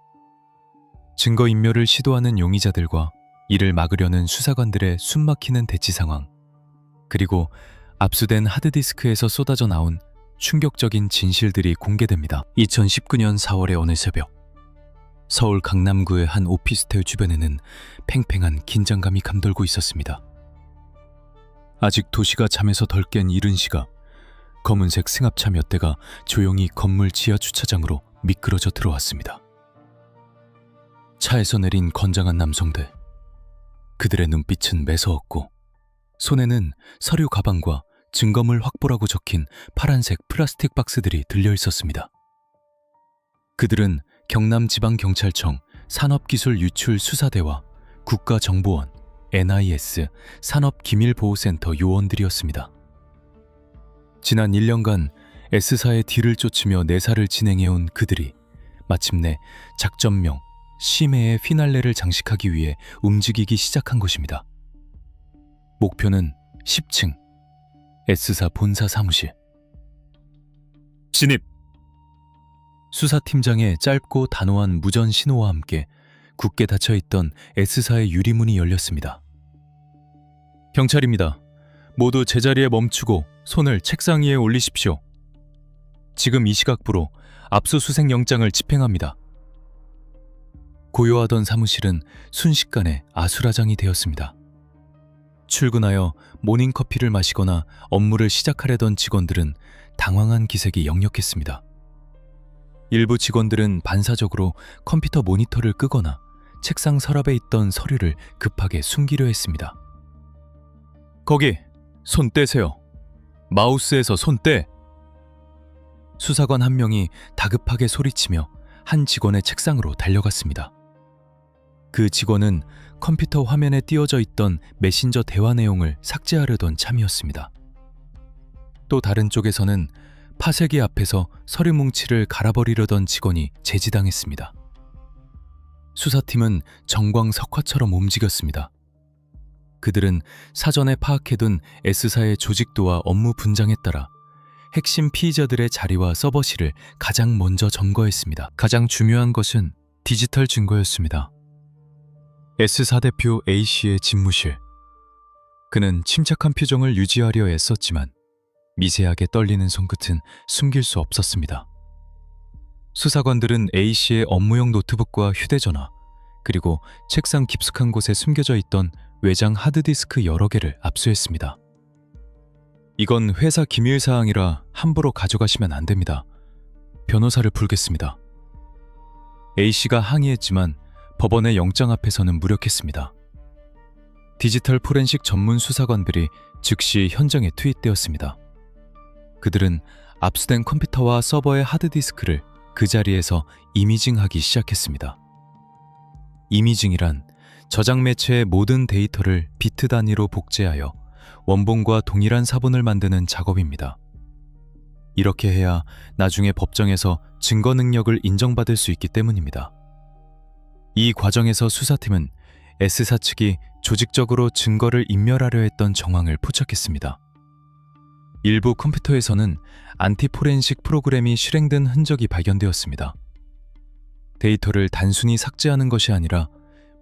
증거인멸을 시도하는 용의자들과 이를 막으려는 수사관들의 숨막히는 대치 상황, 그리고 압수된 하드디스크에서 쏟아져 나온 충격적인 진실들이 공개됩니다. 2019년 4월의 어느 새벽, 서울 강남구의 한 오피스텔 주변에는 팽팽한 긴장감이 감돌고 있었습니다. 아직 도시가 잠에서 덜 깬 이른 시각, 검은색 승합차 몇 대가 조용히 건물 지하 주차장으로 미끄러져 들어왔습니다. 차에서 내린 건장한 남성들, 그들의 눈빛은 매서웠고 손에는 서류 가방과 증거물 확보라고 적힌 파란색 플라스틱 박스들이 들려 있었습니다. 그들은 경남지방경찰청 산업기술유출수사대와 국가정보원, NIS 산업기밀보호센터 요원들이었습니다. 지난 1년간 S사의 뒤를 쫓으며 내사를 진행해온 그들이 마침내 작전명 심해의 피날레를 장식하기 위해 움직이기 시작한 것입니다. 목표는 10층 S사 본사 사무실. 진입! 수사팀장의 짧고 단호한 무전 신호와 함께 굳게 닫혀있던 S사의 유리문이 열렸습니다. 경찰입니다. 모두 제자리에 멈추고 손을 책상 위에 올리십시오. 지금 이 시각부로 압수수색 영장을 집행합니다. 고요하던 사무실은 순식간에 아수라장이 되었습니다. 출근하여 모닝커피를 마시거나 업무를 시작하려던 직원들은 당황한 기색이 역력했습니다. 일부 직원들은 반사적으로 컴퓨터 모니터를 끄거나 책상 서랍에 있던 서류를 급하게 숨기려 했습니다. 거기, 손 떼세요. 마우스에서 손 떼! 수사관 한 명이 다급하게 소리치며 한 직원의 책상으로 달려갔습니다. 그 직원은 컴퓨터 화면에 띄어져 있던 메신저 대화 내용을 삭제하려던 참이었습니다. 또 다른 쪽에서는 파쇄기 앞에서 서류 뭉치를 갈아버리려던 직원이 제지당했습니다. 수사팀은 정광석화처럼 움직였습니다. 그들은 사전에 파악해둔 S사의 조직도와 업무 분장에 따라 핵심 피의자들의 자리와 서버실을 가장 먼저 점거했습니다. 가장 중요한 것은 디지털 증거였습니다. S사 대표 A씨의 집무실. 그는 침착한 표정을 유지하려 애썼지만 미세하게 떨리는 손끝은 숨길 수 없었습니다. 수사관들은 A씨의 업무용 노트북과 휴대전화, 그리고 책상 깊숙한 곳에 숨겨져 있던 외장 하드디스크 여러 개를 압수했습니다. 이건 회사 기밀사항이라 함부로 가져가시면 안 됩니다. 변호사를 부르겠습니다. A씨가 항의했지만 법원의 영장 앞에서는 무력했습니다. 디지털 포렌식 전문 수사관들이 즉시 현장에 투입되었습니다. 그들은 압수된 컴퓨터와 서버의 하드디스크를 그 자리에서 이미징하기 시작했습니다. 이미징이란 저장 매체의 모든 데이터를 비트 단위로 복제하여 원본과 동일한 사본을 만드는 작업입니다. 이렇게 해야 나중에 법정에서 증거 능력을 인정받을 수 있기 때문입니다. 이 과정에서 수사팀은 S사 측이 조직적으로 증거를 인멸하려 했던 정황을 포착했습니다. 일부 컴퓨터에서는 안티포렌식 프로그램이 실행된 흔적이 발견되었습니다. 데이터를 단순히 삭제하는 것이 아니라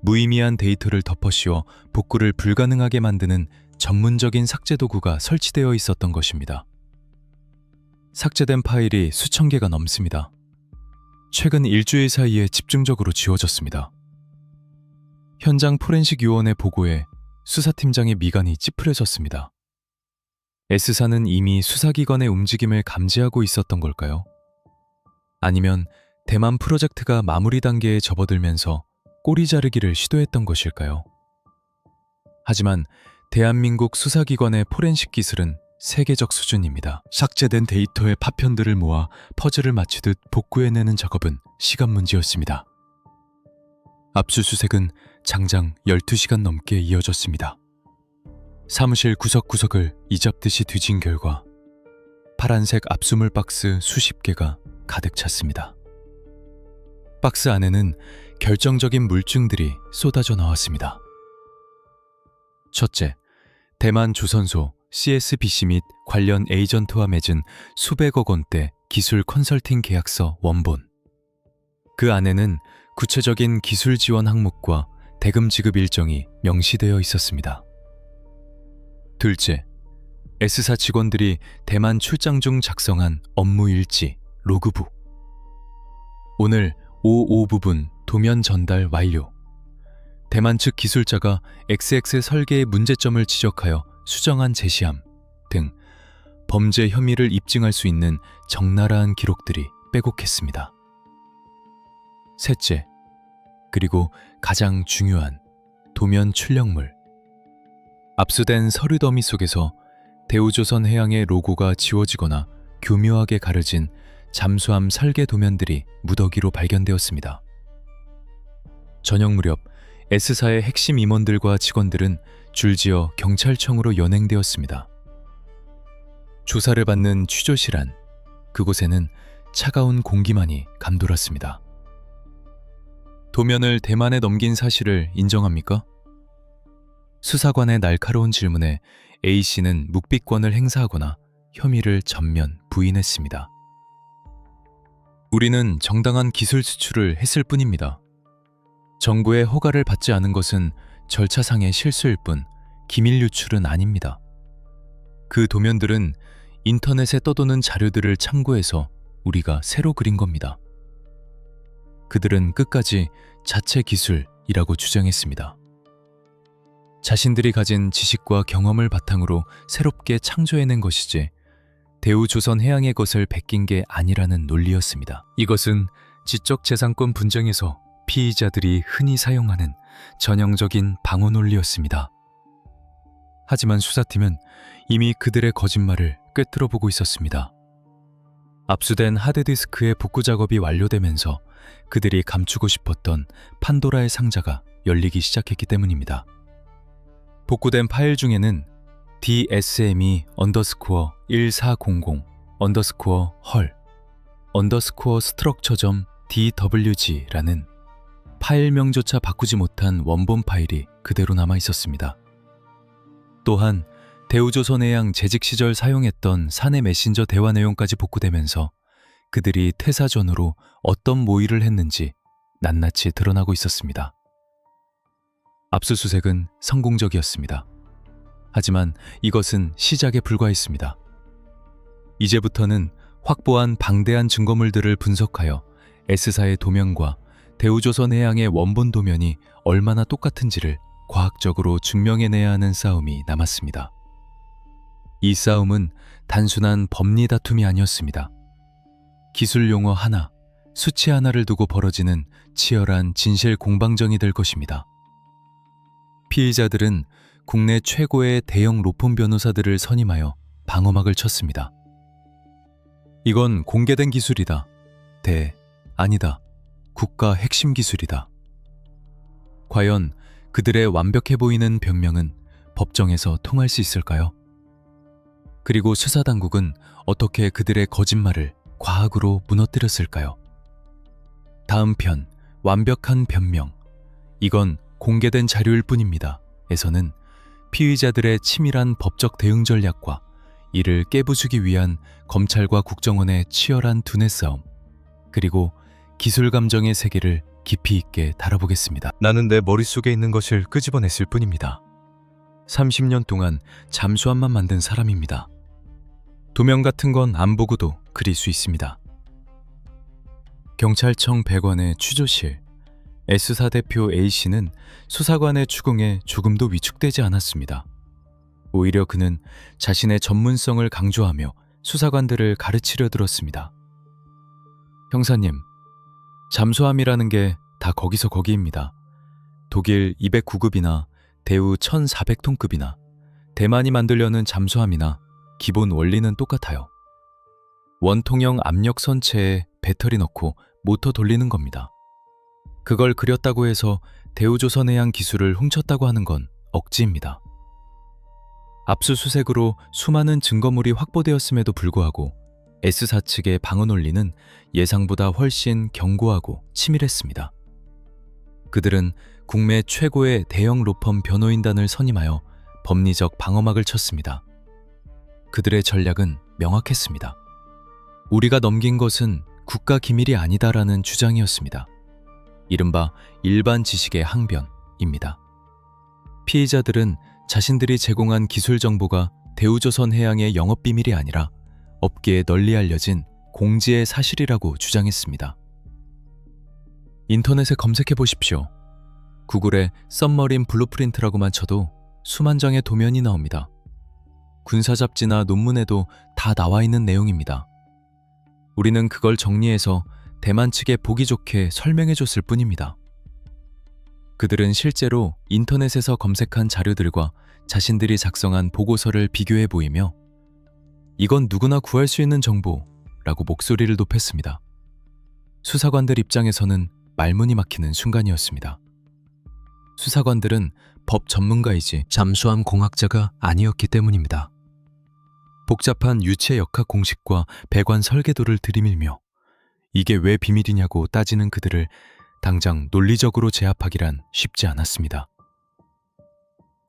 무의미한 데이터를 덮어씌워 복구를 불가능하게 만드는 전문적인 삭제 도구가 설치되어 있었던 것입니다. 삭제된 파일이 수천 개가 넘습니다. 최근 일주일 사이에 집중적으로 지워졌습니다. 현장 포렌식 요원의 보고에 수사팀장의 미간이 찌푸려졌습니다. S사는 이미 수사기관의 움직임을 감지하고 있었던 걸까요? 아니면 대만 프로젝트가 마무리 단계에 접어들면서 꼬리 자르기를 시도했던 것일까요? 하지만 대한민국 수사기관의 포렌식 기술은 세계적 수준입니다. 삭제된 데이터의 파편들을 모아 퍼즐을 맞추듯 복구해내는 작업은 시간 문제였습니다. 압수수색은 장장 12시간 넘게 이어졌습니다. 사무실 구석구석을 이잡듯이 뒤진 결과 파란색 압수물 박스 수십 개가 가득 찼습니다. 박스 안에는 결정적인 물증들이 쏟아져 나왔습니다. 첫째, 대만 조선소 CSBC 및 관련 에이전트와 맺은 수백억 원대 기술 컨설팅 계약서 원본. 그 안에는 구체적인 기술 지원 항목과 대금 지급 일정이 명시되어 있었습니다. 둘째, S사 직원들이 대만 출장 중 작성한 업무 일지, 로그북. 오늘 오후 5부분 도면 전달 완료. 대만 측 기술자가 XX 설계의 문제점을 지적하여 수정안 제시함 등 범죄 혐의를 입증할 수 있는 적나라한 기록들이 빼곡했습니다. 셋째, 그리고 가장 중요한 도면 출력물. 압수된 서류 더미 속에서 대우조선해양의 로고가 지워지거나 교묘하게 가려진 잠수함 설계 도면들이 무더기로 발견되었습니다. 저녁 무렵 S사의 핵심 임원들과 직원들은 줄지어 경찰청으로 연행되었습니다. 조사를 받는 취조실 안, 그곳에는 차가운 공기만이 감돌았습니다. 도면을 대만에 넘긴 사실을 인정합니까? 수사관의 날카로운 질문에 A씨는 묵비권을 행사하거나 혐의를 전면 부인했습니다. 우리는 정당한 기술 수출을 했을 뿐입니다. 정부의 허가를 받지 않은 것은 절차상의 실수일 뿐 기밀 유출은 아닙니다. 그 도면들은 인터넷에 떠도는 자료들을 참고해서 우리가 새로 그린 겁니다. 그들은 끝까지 자체 기술이라고 주장했습니다. 자신들이 가진 지식과 경험을 바탕으로 새롭게 창조해낸 것이지 대우조선해양의 것을 베낀 게 아니라는 논리였습니다. 이것은 지적재산권 분쟁에서 피의자들이 흔히 사용하는 전형적인 방어 논리였습니다. 하지만 수사팀은 이미 그들의 거짓말을 꿰뚫어 보고 있었습니다. 압수된 하드디스크의 복구 작업이 완료되면서 그들이 감추고 싶었던 판도라의 상자가 열리기 시작했기 때문입니다. 복구된 파일 중에는 DSME_1400_헐_structure.dwg라는 파일명조차 바꾸지 못한 원본 파일이 그대로 남아 있었습니다. 또한 대우조선해양 재직 시절 사용했던 사내 메신저 대화 내용까지 복구되면서 그들이 퇴사 전후로 어떤 모의를 했는지 낱낱이 드러나고 있었습니다. 압수수색은 성공적이었습니다. 하지만 이것은 시작에 불과했습니다. 이제부터는 확보한 방대한 증거물들을 분석하여 S사의 도면과 대우조선해양의 원본 도면이 얼마나 똑같은지를 과학적으로 증명해내야 하는 싸움이 남았습니다. 이 싸움은 단순한 법리 다툼이 아니었습니다. 기술 용어 하나, 수치 하나를 두고 벌어지는 치열한 진실 공방전이 될 것입니다. 피의자들은 국내 최고의 대형 로펌 변호사들을 선임하여 방어막을 쳤습니다. 이건 공개된 기술이다. 아니다. 국가 핵심 기술이다. 과연 그들의 완벽해 보이는 변명은 법정에서 통할 수 있을까요? 그리고 수사당국은 어떻게 그들의 거짓말을 과학으로 무너뜨렸을까요? 다음 편, 완벽한 변명. 이건 공개된 자료일 뿐입니다. 에서는 피의자들의 치밀한 법적 대응 전략과 이를 깨부수기 위한 검찰과 국정원의 치열한 두뇌 싸움, 그리고 기술 감정의 세계를 깊이 있게 다뤄보겠습니다. 나는 내 머릿속에 있는 것을 끄집어냈을 뿐입니다. 30년 동안 잠수함만 만든 사람입니다. 도면 같은 건 안 보고도 그릴 수 있습니다. 경찰청 배관의 취조실, S사 대표 A씨는 수사관의 추궁에 조금도 위축되지 않았습니다. 오히려 그는 자신의 전문성을 강조하며 수사관들을 가르치려 들었습니다. 형사님, 잠수함이라는 게 다 거기서 거기입니다. 독일 209급이나 대우 1400톤급이나 대만이 만들려는 잠수함이나 기본 원리는 똑같아요. 원통형 압력 선체에 배터리 넣고 모터 돌리는 겁니다. 그걸 그렸다고 해서 대우조선해양 기술을 훔쳤다고 하는 건 억지입니다. 압수수색으로 수많은 증거물이 확보되었음에도 불구하고 S사 측의 방어 논리는 예상보다 훨씬 견고하고 치밀했습니다. 그들은 국내 최고의 대형 로펌 변호인단을 선임하여 법리적 방어막을 쳤습니다. 그들의 전략은 명확했습니다. 우리가 넘긴 것은 국가 기밀이 아니다라는 주장이었습니다. 이른바 일반 지식의 항변입니다. 피의자들은 자신들이 제공한 기술 정보가 대우조선 해양의 영업비밀이 아니라 업계에 널리 알려진 공지의 사실이라고 주장했습니다. 인터넷에 검색해 보십시오. 구글에 썸머린 블루프린트라고만 쳐도 수만 장의 도면이 나옵니다. 군사 잡지나 논문에도 다 나와 있는 내용입니다. 우리는 그걸 정리해서 대만 측에 보기 좋게 설명해 줬을 뿐입니다. 그들은 실제로 인터넷에서 검색한 자료들과 자신들이 작성한 보고서를 비교해 보이며 이건 누구나 구할 수 있는 정보라고 목소리를 높였습니다. 수사관들 입장에서는 말문이 막히는 순간이었습니다. 수사관들은 법 전문가이지 잠수함 공학자가 아니었기 때문입니다. 복잡한 유체 역학 공식과 배관 설계도를 들이밀며 이게 왜 비밀이냐고 따지는 그들을 당장 논리적으로 제압하기란 쉽지 않았습니다.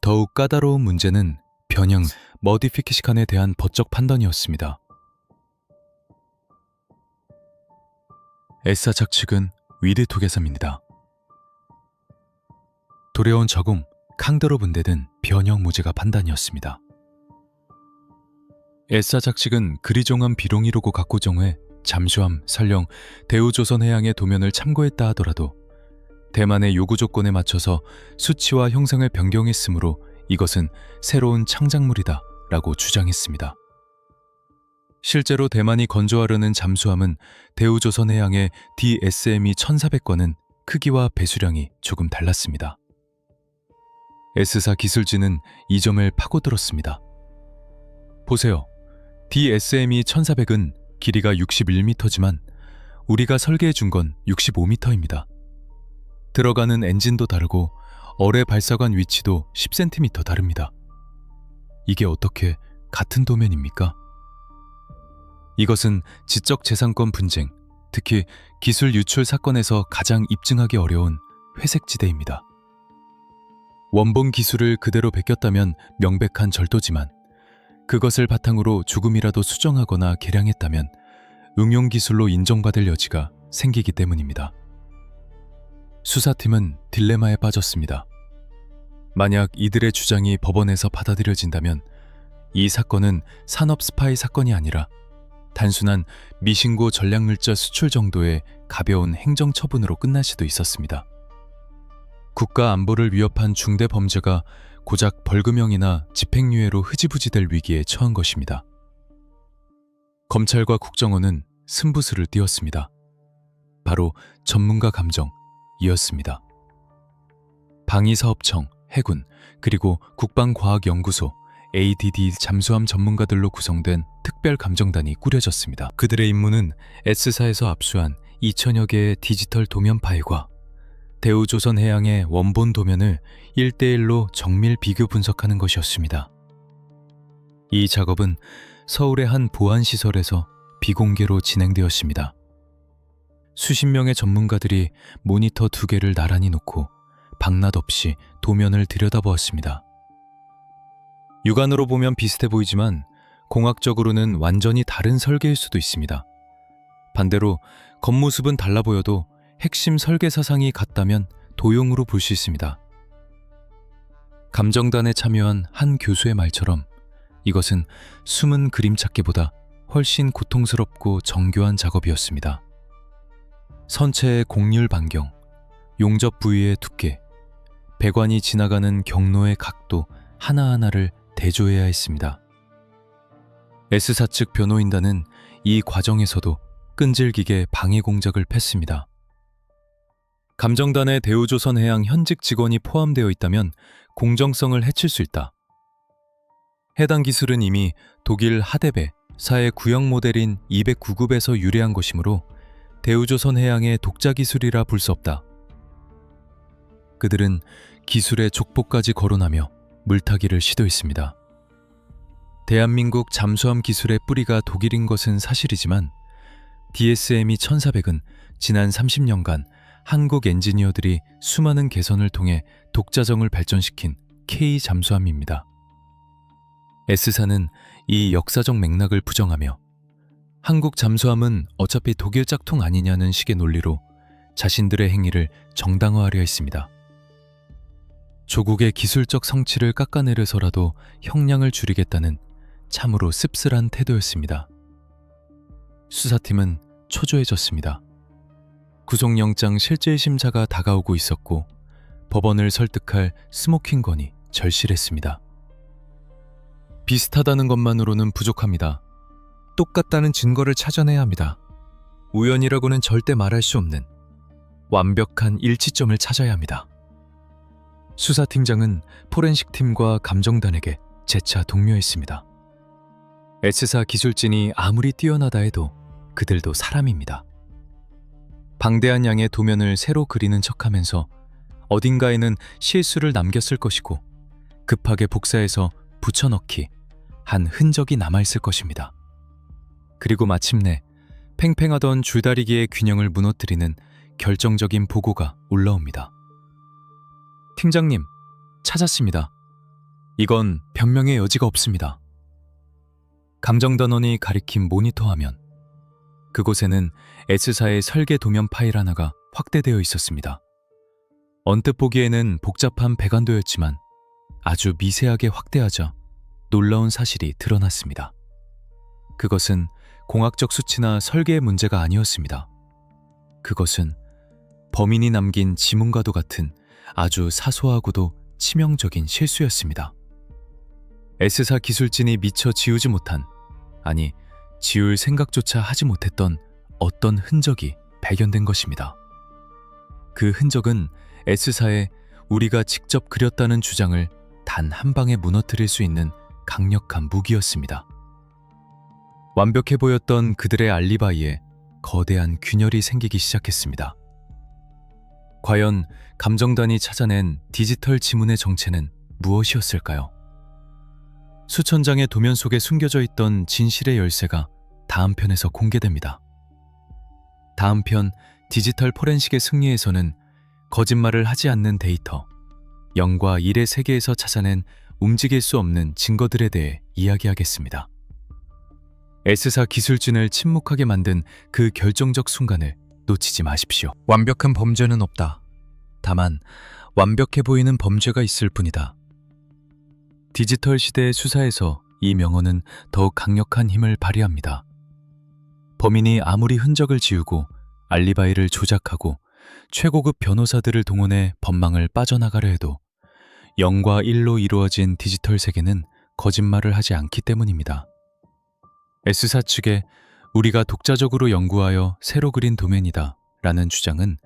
더욱 까다로운 문제는 변형, 머디피케이션에 대한 법적 판단이었습니다. S사 측은 위드투게섬입니다. 도래온 저금, 캉드로 분대된 변형 무죄가 판단이었습니다. S사 측은 그리종한 비룡이로고 각고정회 잠수함, 설령 대우조선해양의 도면을 참고했다 하더라도 대만의 요구 조건에 맞춰서 수치와 형상을 변경했으므로 이것은 새로운 창작물이다 라고 주장했습니다. 실제로 대만이 건조하려는 잠수함은 대우조선해양의 DSME 1400과는 크기와 배수량이 조금 달랐습니다. S사 기술진은 이 점을 파고들었습니다. 보세요. DSME 1400은 길이가 61m지만 우리가 설계해 준 건 65m입니다. 들어가는 엔진도 다르고 어뢰 발사관 위치도 10cm 다릅니다. 이게 어떻게 같은 도면입니까? 이것은 지적재산권 분쟁, 특히 기술 유출 사건에서 가장 입증하기 어려운 회색지대입니다. 원본 기술을 그대로 베꼈다면 명백한 절도지만 그것을 바탕으로 조금이라도 수정하거나 개량했다면 응용 기술로 인정받을 여지가 생기기 때문입니다. 수사팀은 딜레마에 빠졌습니다. 만약 이들의 주장이 법원에서 받아들여진다면 이 사건은 산업 스파이 사건이 아니라 단순한 미신고 전략물자 수출 정도의 가벼운 행정처분으로 끝날 수도 있었습니다. 국가 안보를 위협한 중대 범죄가 고작 벌금형이나 집행유예로 흐지부지 될 위기에 처한 것입니다. 검찰과 국정원은 승부수를 띄웠습니다. 바로 전문가 감정이었습니다. 방위사업청, 해군, 그리고 국방과학연구소, ADD 잠수함 전문가들로 구성된 특별 감정단이 꾸려졌습니다. 그들의 임무는 S사에서 압수한 2천여 개의 디지털 도면 파일과 대우조선해양의 원본 도면을 1대1로 정밀 비교 분석하는 것이었습니다. 이 작업은 서울의 한 보안시설에서 비공개로 진행되었습니다. 수십 명의 전문가들이 모니터 2개를 나란히 놓고 밤낮 없이 도면을 들여다보았습니다. 육안으로 보면 비슷해 보이지만 공학적으로는 완전히 다른 설계일 수도 있습니다. 반대로 겉모습은 달라 보여도 핵심 설계 사상이 같다면 도용으로 볼 수 있습니다. 감정단에 참여한 한 교수의 말처럼 이것은 숨은 그림 찾기보다 훨씬 고통스럽고 정교한 작업이었습니다. 선체의 곡률 반경, 용접 부위의 두께, 배관이 지나가는 경로의 각도 하나하나를 대조해야 했습니다. S사 측 변호인단은 이 과정에서도 끈질기게 방해 공작을 폈습니다. 감정단에 대우조선해양 현직 직원이 포함되어 있다면 공정성을 해칠 수 있다. 해당 기술은 이미 독일 하데베 사의 구형 모델인 209급에서 유래한 것이므로 대우조선해양의 독자 기술이라 볼 수 없다. 그들은 기술의 족보까지 거론하며 물타기를 시도했습니다. 대한민국 잠수함 기술의 뿌리가 독일인 것은 사실이지만 DSME 1400은 지난 30년간 한국 엔지니어들이 수많은 개선을 통해 독자정을 발전시킨 K 잠수함입니다. S사는 이 역사적 맥락을 부정하며 한국 잠수함은 어차피 독일 짝퉁 아니냐는 식의 논리로 자신들의 행위를 정당화하려 했습니다. 조국의 기술적 성취를 깎아내려서라도 형량을 줄이겠다는 참으로 씁쓸한 태도였습니다. 수사팀은 초조해졌습니다. 구속영장 실질 심사가 다가오고 있었고 법원을 설득할 스모킹건이 절실했습니다. 비슷하다는 것만으로는 부족합니다. 똑같다는 증거를 찾아내야 합니다. 우연이라고는 절대 말할 수 없는 완벽한 일치점을 찾아야 합니다. 수사팀장은 포렌식팀과 감정단에게 재차 독려했습니다. S사 기술진이 아무리 뛰어나다 해도 그들도 사람입니다. 방대한 양의 도면을 새로 그리는 척하면서 어딘가에는 실수를 남겼을 것이고 급하게 복사해서 붙여넣기 한 흔적이 남아있을 것입니다. 그리고 마침내 팽팽하던 줄다리기의 균형을 무너뜨리는 결정적인 보고가 올라옵니다. 팀장님, 찾았습니다. 이건 변명의 여지가 없습니다. 감정단원이 가리킨 모니터 화면. 그곳에는 S사의 설계 도면 파일 하나가 확대되어 있었습니다. 언뜻 보기에는 복잡한 배관도였지만 아주 미세하게 확대하자 놀라운 사실이 드러났습니다. 그것은 공학적 수치나 설계의 문제가 아니었습니다. 그것은 범인이 남긴 지문과도 같은 아주 사소하고도 치명적인 실수였습니다. S사 기술진이 미처 지우지 못한, 아니 지울 생각조차 하지 못했던 어떤 흔적이 발견된 것입니다. 그 흔적은 S사의 우리가 직접 그렸다는 주장을 단 한 방에 무너뜨릴 수 있는 강력한 무기였습니다. 완벽해 보였던 그들의 알리바이에 거대한 균열이 생기기 시작했습니다. 과연 감정단이 찾아낸 디지털 지문의 정체는 무엇이었을까요? 수천 장의 도면 속에 숨겨져 있던 진실의 열쇠가 다음 편에서 공개됩니다. 다음 편 디지털 포렌식의 승리에서는 거짓말을 하지 않는 데이터, 0과 1의 세계에서 찾아낸 움직일 수 없는 증거들에 대해 이야기하겠습니다. S사 기술진을 침묵하게 만든 그 결정적 순간을 놓치지 마십시오. 완벽한 범죄는 없다. 다만 완벽해 보이는 범죄가 있을 뿐이다. 디지털 시대의 수사에서 이 명언은 더욱 강력한 힘을 발휘합니다. 범인이 아무리 흔적을 지우고 알리바이를 조작하고 최고급 변호사들을 동원해 법망을 빠져나가려 해도 0과 1로 이루어진 디지털 세계는 거짓말을 하지 않기 때문입니다. S사 측의 우리가 독자적으로 연구하여 새로 그린 도면이다 라는 주장은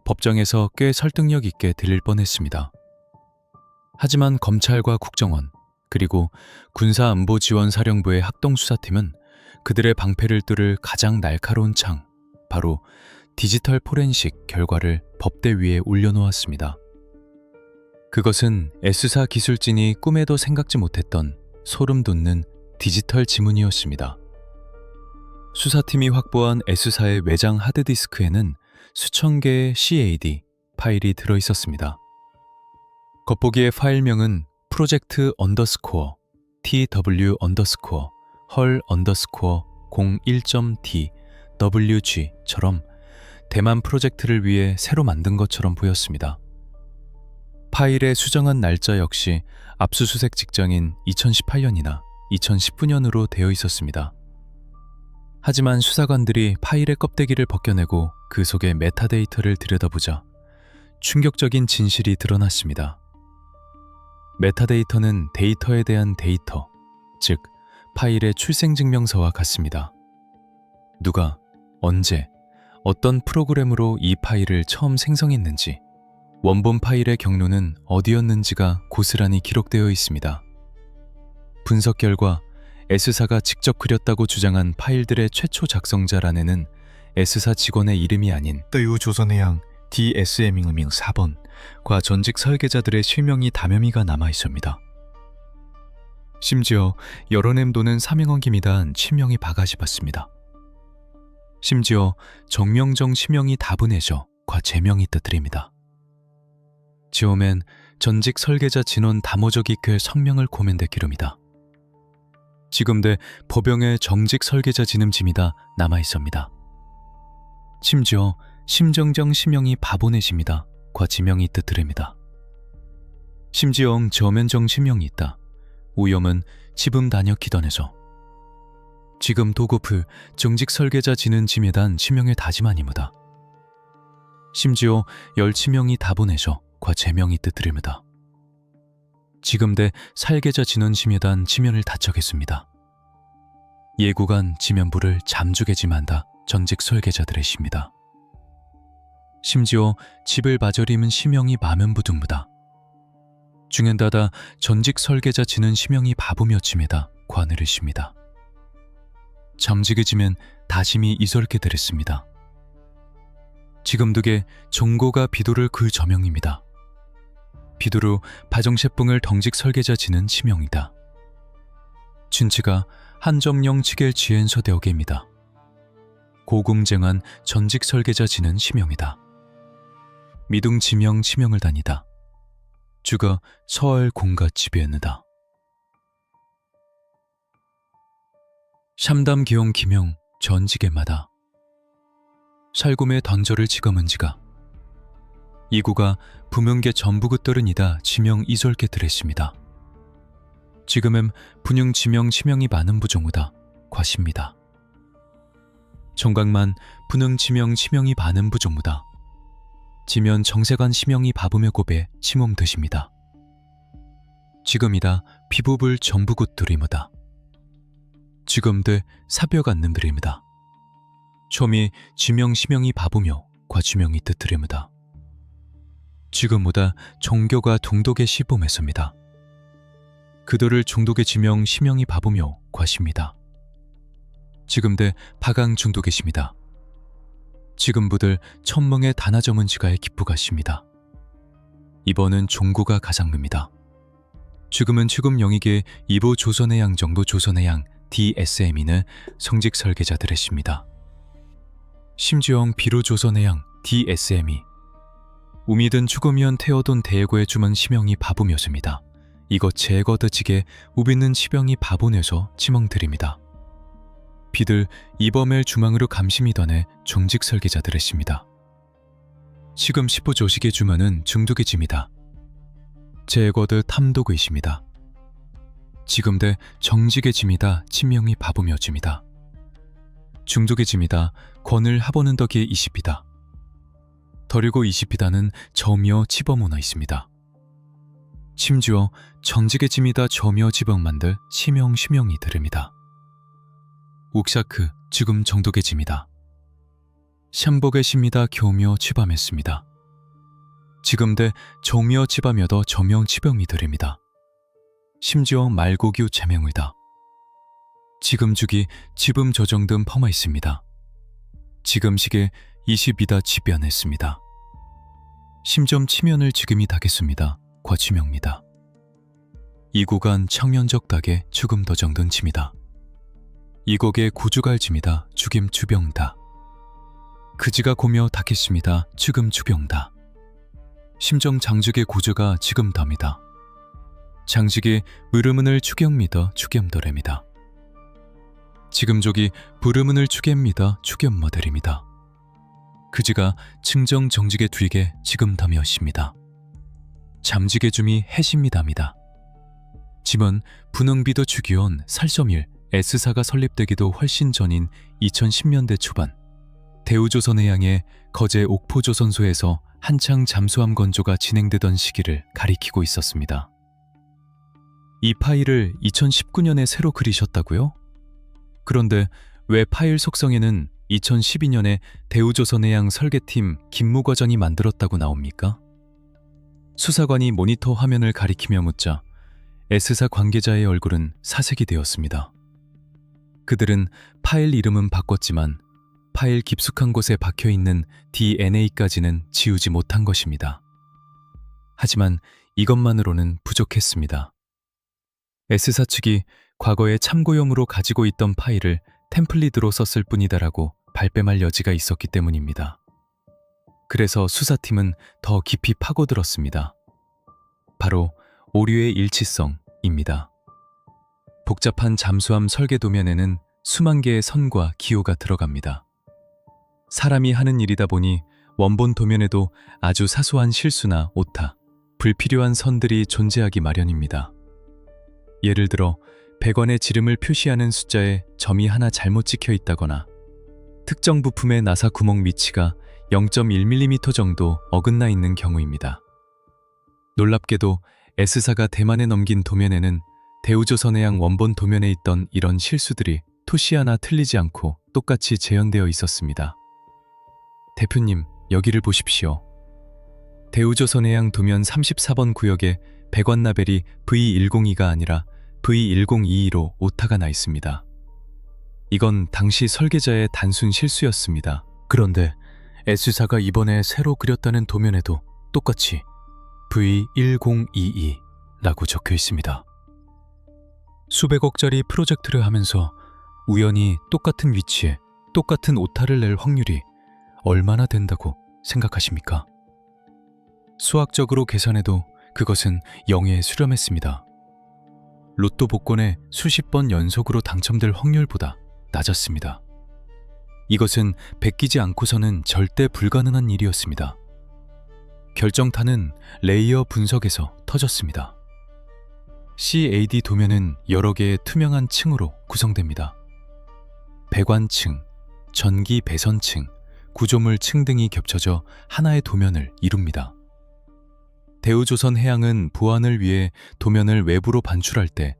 법정에서 꽤 설득력 있게 들릴 뻔했습니다. 하지만 검찰과 국정원, 그리고 군사안보지원사령부의 합동수사팀은 그들의 방패를 뚫을 가장 날카로운 창, 바로 디지털 포렌식 결과를 법대 위에 올려놓았습니다. 그것은 S사 기술진이 꿈에도 생각지 못했던 소름 돋는 디지털 지문이었습니다. 수사팀이 확보한 S사의 외장 하드디스크에는 수천 개의 CAD 파일이 들어있었습니다. 겉보기의 파일명은 프로젝트 언더스코어 TW 언더스코어 헐 언더스코어 01.D WG처럼 대만 프로젝트를 위해 새로 만든 것처럼 보였습니다. 파일의 수정한 날짜 역시 압수수색 직전인 2018년이나 2019년으로 되어 있었습니다. 하지만 수사관들이 파일의 껍데기를 벗겨내고 그 속의 메타데이터를 들여다보자 충격적인 진실이 드러났습니다. 메타데이터는 데이터에 대한 데이터, 즉 파일의 출생증명서와 같습니다. 누가, 언제, 어떤 프로그램으로 이 파일을 처음 생성했는지, 원본 파일의 경로는 어디였는지가 고스란히 기록되어 있습니다. 분석 결과 S사가 직접 그렸다고 주장한 파일들의 최초 작성자란에는 S사 직원의 이름이 아닌 뜨유조선해양 DSM잉음ing 4번과 전직 설계자들의 실명이 담염이가 남아있습니다. 심지어 여론엠도는 사명헌김이단 치명이 바가지 받습니다. 심지어 정명정 치명이 다분해져 과 제명이 뜨뜨립니다. 지오맨 전직 설계자 진원 다모저기 그 성명을 고면대 기름이다. 지금대 법영의 정직 설계자 지름짐이다 남아있습니다. 심지어 심정정 시명이 바보내십니다. 과 지명이 뜨뜨립니다. 심지어 저면정 시명이 있다. 오염은 지금 단역 기던에서 지금 도고풀 정직 설계자 지는 짐에단 치명의 다지마니무다. 심지어 열치명이 다보내서 과 제명이 뜨뜨립니다. 지금대 살계자 진원 심에단 지면을 다쳐겠습니다. 예구간 지면부를 잠주게지만다 전직 설계자들의 시입니다. 심지어 집을 마저림은 시명이 마면부둥무다. 중현다다 전직 설계자 지는 시명이 바보며 짐에다 관을 십니다. 잠지게 지면 다심이 이설게 되랬습니다. 지금 득에 종고가 비도를 그 저명입니다. 비도로 바정셰풍을 덩직 설계자 지는 치명이다. 춘치가 한점령 치겔 지엔서 대어계입니다. 고궁쟁한 전직 설계자 지는 시명이다. 미둥 지명 치명을 다니다. 주가 서얼 공가 지배였느다. 샴담 기용 기명 전직에마다 살곰의 던저를 지검은지가 이구가 부명계 전부그떨은이다 지명 이솔게 드랬습니다. 지금은 분융 지명 치명이 많은 부종우다 과십니다. 정각만 분흥 지명 치명이 많은 부종우다. 지면 정세관 시명이 바보며 고배 치몸 드십니다. 지금이다 비부불 전부굿들이무다. 지금들 사벽 않는 들입니다. 초미 지명 시명이 바보며 과지명이 뜨뜨리무다. 지금보다 종교가 동독의 시범했습니다. 그들을 종독의 지명 시명이 바보며 과십니다. 지금대 파강 중도 계십니다. 지금부들 천멍의 단하점은 지가의 기쁘가십니다. 이번은 종고가 가상릅니다. 지금은 지금 영익의 이보 조선의 양 정도 조선의 양 DSM이는 성직 설계자들의 시입니다. 심지어 비로 조선의 양 DSM이 우미든 추구미연 태어돈 대예고의 주문 시명이 바보며습니다. 이것 제거드지게 우비는 치병이 바보내서 치멍드립니다. 비들 이범엘 주망으로 감심이던의 종직 설계자들의 시입니다. 지금 10부 조식의 주문은 중독의 짐이다. 제거드 탐독의십니다. 지금대 정직의 짐이다 치명이 바보며 짐이다. 중독의 짐이다 권을 하보는 덕의 이십이다. 더리고 이십이다는 저며 치범오나 있습니다. 심지어 정직의 짐이다 저며 지범만들 치명 시명이 들입니다. 옥샤크 지금 정독의 짐이다. 샴복의 심이다 교며 치밤했습니다. 지금대 정며 치밤여더 저명 치병이 들입니다. 심지어 말고교 제명의다. 지금죽이 지금 저정든 퍼마 있습니다. 지금식에 22다 지변했습니다. 심점 치면을 지금이 다겠습니다. 과취명입니다. 이 구간 청면적 닭에 죽음 더 정든 침이다. 이곡에 구주갈짐이다. 죽임 주병다. 그지가 고며 닭했습니다. 죽음 주병다. 심정 장직의 구주가 지금 답니다. 장직이 으르문을 추경미다. 추겸더래입니다. 지금족이 부르문을 추gem미다. 추겸머델입니다. 그지가 증정 정직의 뒤게 지금 담이었습니다. 잠직의 줌이 해십니다입니다. 짐은 분흥비도 추기온 살점일 S사가 설립되기도 훨씬 전인 2010년대 초반 대우조선해양의 거제 옥포조선소에서 한창 잠수함 건조가 진행되던 시기를 가리키고 있었습니다. 이 파일을 2019년에 새로 그리셨다고요? 그런데 왜 파일 속성에는 2012년에 대우조선해양 설계팀 김무과장이 만들었다고 나옵니까? 수사관이 모니터 화면을 가리키며 묻자 S사 관계자의 얼굴은 사색이 되었습니다. 그들은 파일 이름은 바꿨지만 파일 깊숙한 곳에 박혀있는 DNA까지는 지우지 못한 것입니다. 하지만 이것만으로는 부족했습니다. S사 측이 과거에 참고용으로 가지고 있던 파일을 템플릿으로 썼을 뿐이다라고 발뺌할 여지가 있었기 때문입니다. 그래서 수사팀은 더 깊이 파고들었습니다. 바로 오류의 일치성입니다. 복잡한 잠수함 설계 도면에는 수만 개의 선과 기호가 들어갑니다. 사람이 하는 일이다 보니 원본 도면에도 아주 사소한 실수나 오타, 불필요한 선들이 존재하기 마련입니다. 예를 들어 100원의 지름을 표시하는 숫자에 점이 하나 잘못 찍혀 있다거나 특정 부품의 나사 구멍 위치가 0.1mm 정도 어긋나 있는 경우입니다. 놀랍게도 S사가 대만에 넘긴 도면에는 대우조선해양 원본 도면에 있던 이런 실수들이 토시 하나 틀리지 않고 똑같이 재현되어 있었습니다. 대표님, 여기를 보십시오. 대우조선해양 도면 34번 구역에 100원 라벨이 V102가 아니라 V1022로 오타가 나 있습니다. 이건 당시 설계자의 단순 실수였습니다. 그런데 S사가 이번에 새로 그렸다는 도면에도 똑같이 V1022라고 적혀 있습니다. 수백억짜리 프로젝트를 하면서 우연히 똑같은 위치에 똑같은 오타를 낼 확률이 얼마나 된다고 생각하십니까? 수학적으로 계산해도 그것은 0에 수렴했습니다. 로또 복권에 수십 번 연속으로 당첨될 확률보다 낮았습니다. 이것은 베끼지 않고서는 절대 불가능한 일이었습니다. 결정타는 레이어 분석에서 터졌습니다. CAD 도면은 여러 개의 투명한 층으로 구성됩니다. 배관층, 전기 배선층, 구조물 층 등이 겹쳐져 하나의 도면을 이룹니다. 대우조선해양은 보안을 위해 도면을 외부로 반출할 때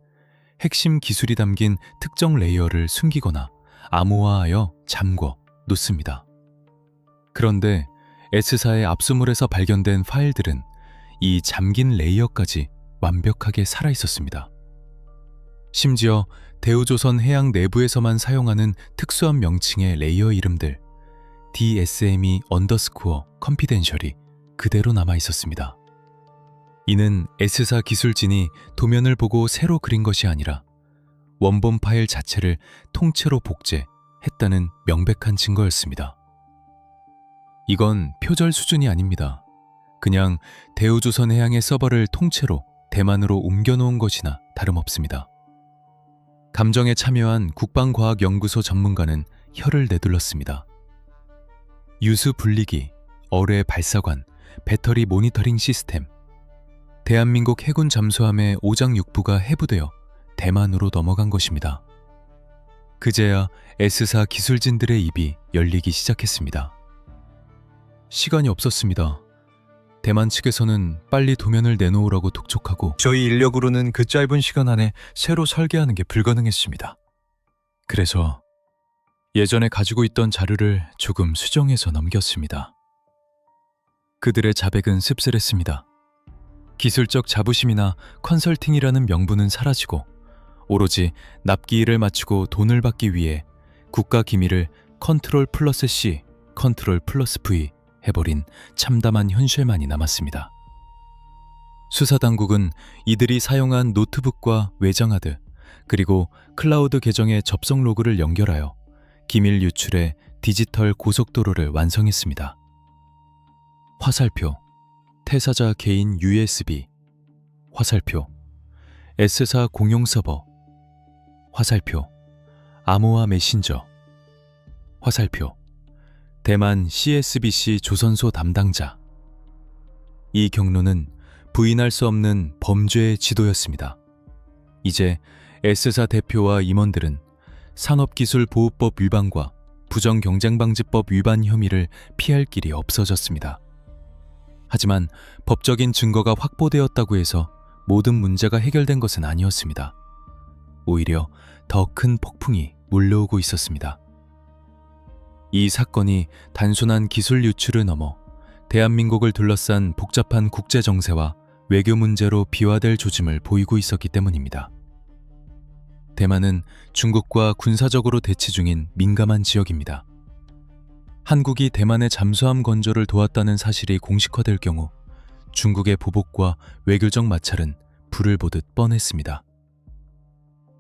핵심 기술이 담긴 특정 레이어를 숨기거나 암호화하여 잠궈 놓습니다. 그런데 S사의 압수물에서 발견된 파일들은 이 잠긴 레이어까지 완벽하게 살아있었습니다. 심지어 대우조선해양 내부에서만 사용하는 특수한 명칭의 레이어 이름들 DSME 언더스코어 컨피덴셜이 그대로 남아있었습니다. 이는 S사 기술진이 도면을 보고 새로 그린 것이 아니라 원본 파일 자체를 통째로 복제했다는 명백한 증거였습니다. 이건 표절 수준이 아닙니다. 그냥 대우조선해양의 서버를 통째로 대만으로 옮겨놓은 것이나 다름없습니다. 감정에 참여한 국방과학연구소 전문가는 혀를 내둘렀습니다. 유수 분리기, 어뢰 발사관, 배터리 모니터링 시스템, 대한민국 해군 잠수함의 오장육부가 해부되어 대만으로 넘어간 것입니다. 그제야 S사 기술진들의 입이 열리기 시작했습니다. 시간이 없었습니다. 대만 측에서는 빨리 도면을 내놓으라고 독촉하고 저희 인력으로는 그 짧은 시간 안에 새로 설계하는 게 불가능했습니다. 그래서 예전에 가지고 있던 자료를 조금 수정해서 넘겼습니다. 그들의 자백은 씁쓸했습니다. 기술적 자부심이나 컨설팅이라는 명분은 사라지고 오로지 납기 일을 마치고 돈을 받기 위해 국가 기밀을 컨트롤 플러스 C, 컨트롤 플러스 V 해버린 참담한 현실만이 남았습니다. 수사당국은 이들이 사용한 노트북과 외장하드 그리고 클라우드 계정의 접속 로그를 연결하여 기밀 유출의 디지털 고속도로를 완성했습니다. 화살표, 태사자 개인 USB, 화살표, S사 공용 서버, 화살표, 암호화 메신저, 화살표, 대만 CSBC 조선소 담당자. 이 경로는 부인할 수 없는 범죄의 지도였습니다. 이제 S사 대표와 임원들은 산업기술보호법 위반과 부정경쟁방지법 위반 혐의를 피할 길이 없어졌습니다. 하지만 법적인 증거가 확보되었다고 해서 모든 문제가 해결된 것은 아니었습니다. 오히려 더 큰 폭풍이 몰려오고 있었습니다. 이 사건이 단순한 기술 유출을 넘어 대한민국을 둘러싼 복잡한 국제 정세와 외교 문제로 비화될 조짐을 보이고 있었기 때문입니다. 대만은 중국과 군사적으로 대치 중인 민감한 지역입니다. 한국이 대만의 잠수함 건조를 도왔다는 사실이 공식화될 경우 중국의 보복과 외교적 마찰은 불을 보듯 뻔했습니다.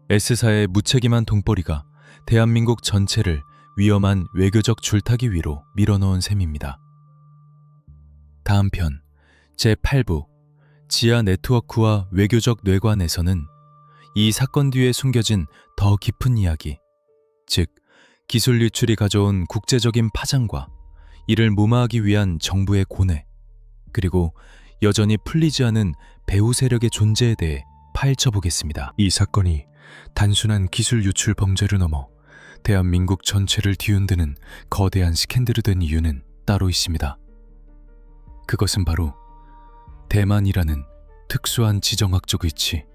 S사의 무책임한 돈벌이가 대한민국 전체를 위험한 외교적 줄타기 위로 밀어넣은 셈입니다. 다음 편 제8부 지하 네트워크와 외교적 뇌관에서는 이 사건 뒤에 숨겨진 더 깊은 이야기, 즉 기술 유출이 가져온 국제적인 파장과 이를 무마하기 위한 정부의 고뇌, 그리고 여전히 풀리지 않은 배후 세력의 존재에 대해 파헤쳐 보겠습니다. 이 사건이 단순한 기술 유출 범죄를 넘어 대한민국 전체를 뒤흔드는 거대한 스캔들이 된 이유는 따로 있습니다. 그것은 바로 대만이라는 특수한 지정학적 위치,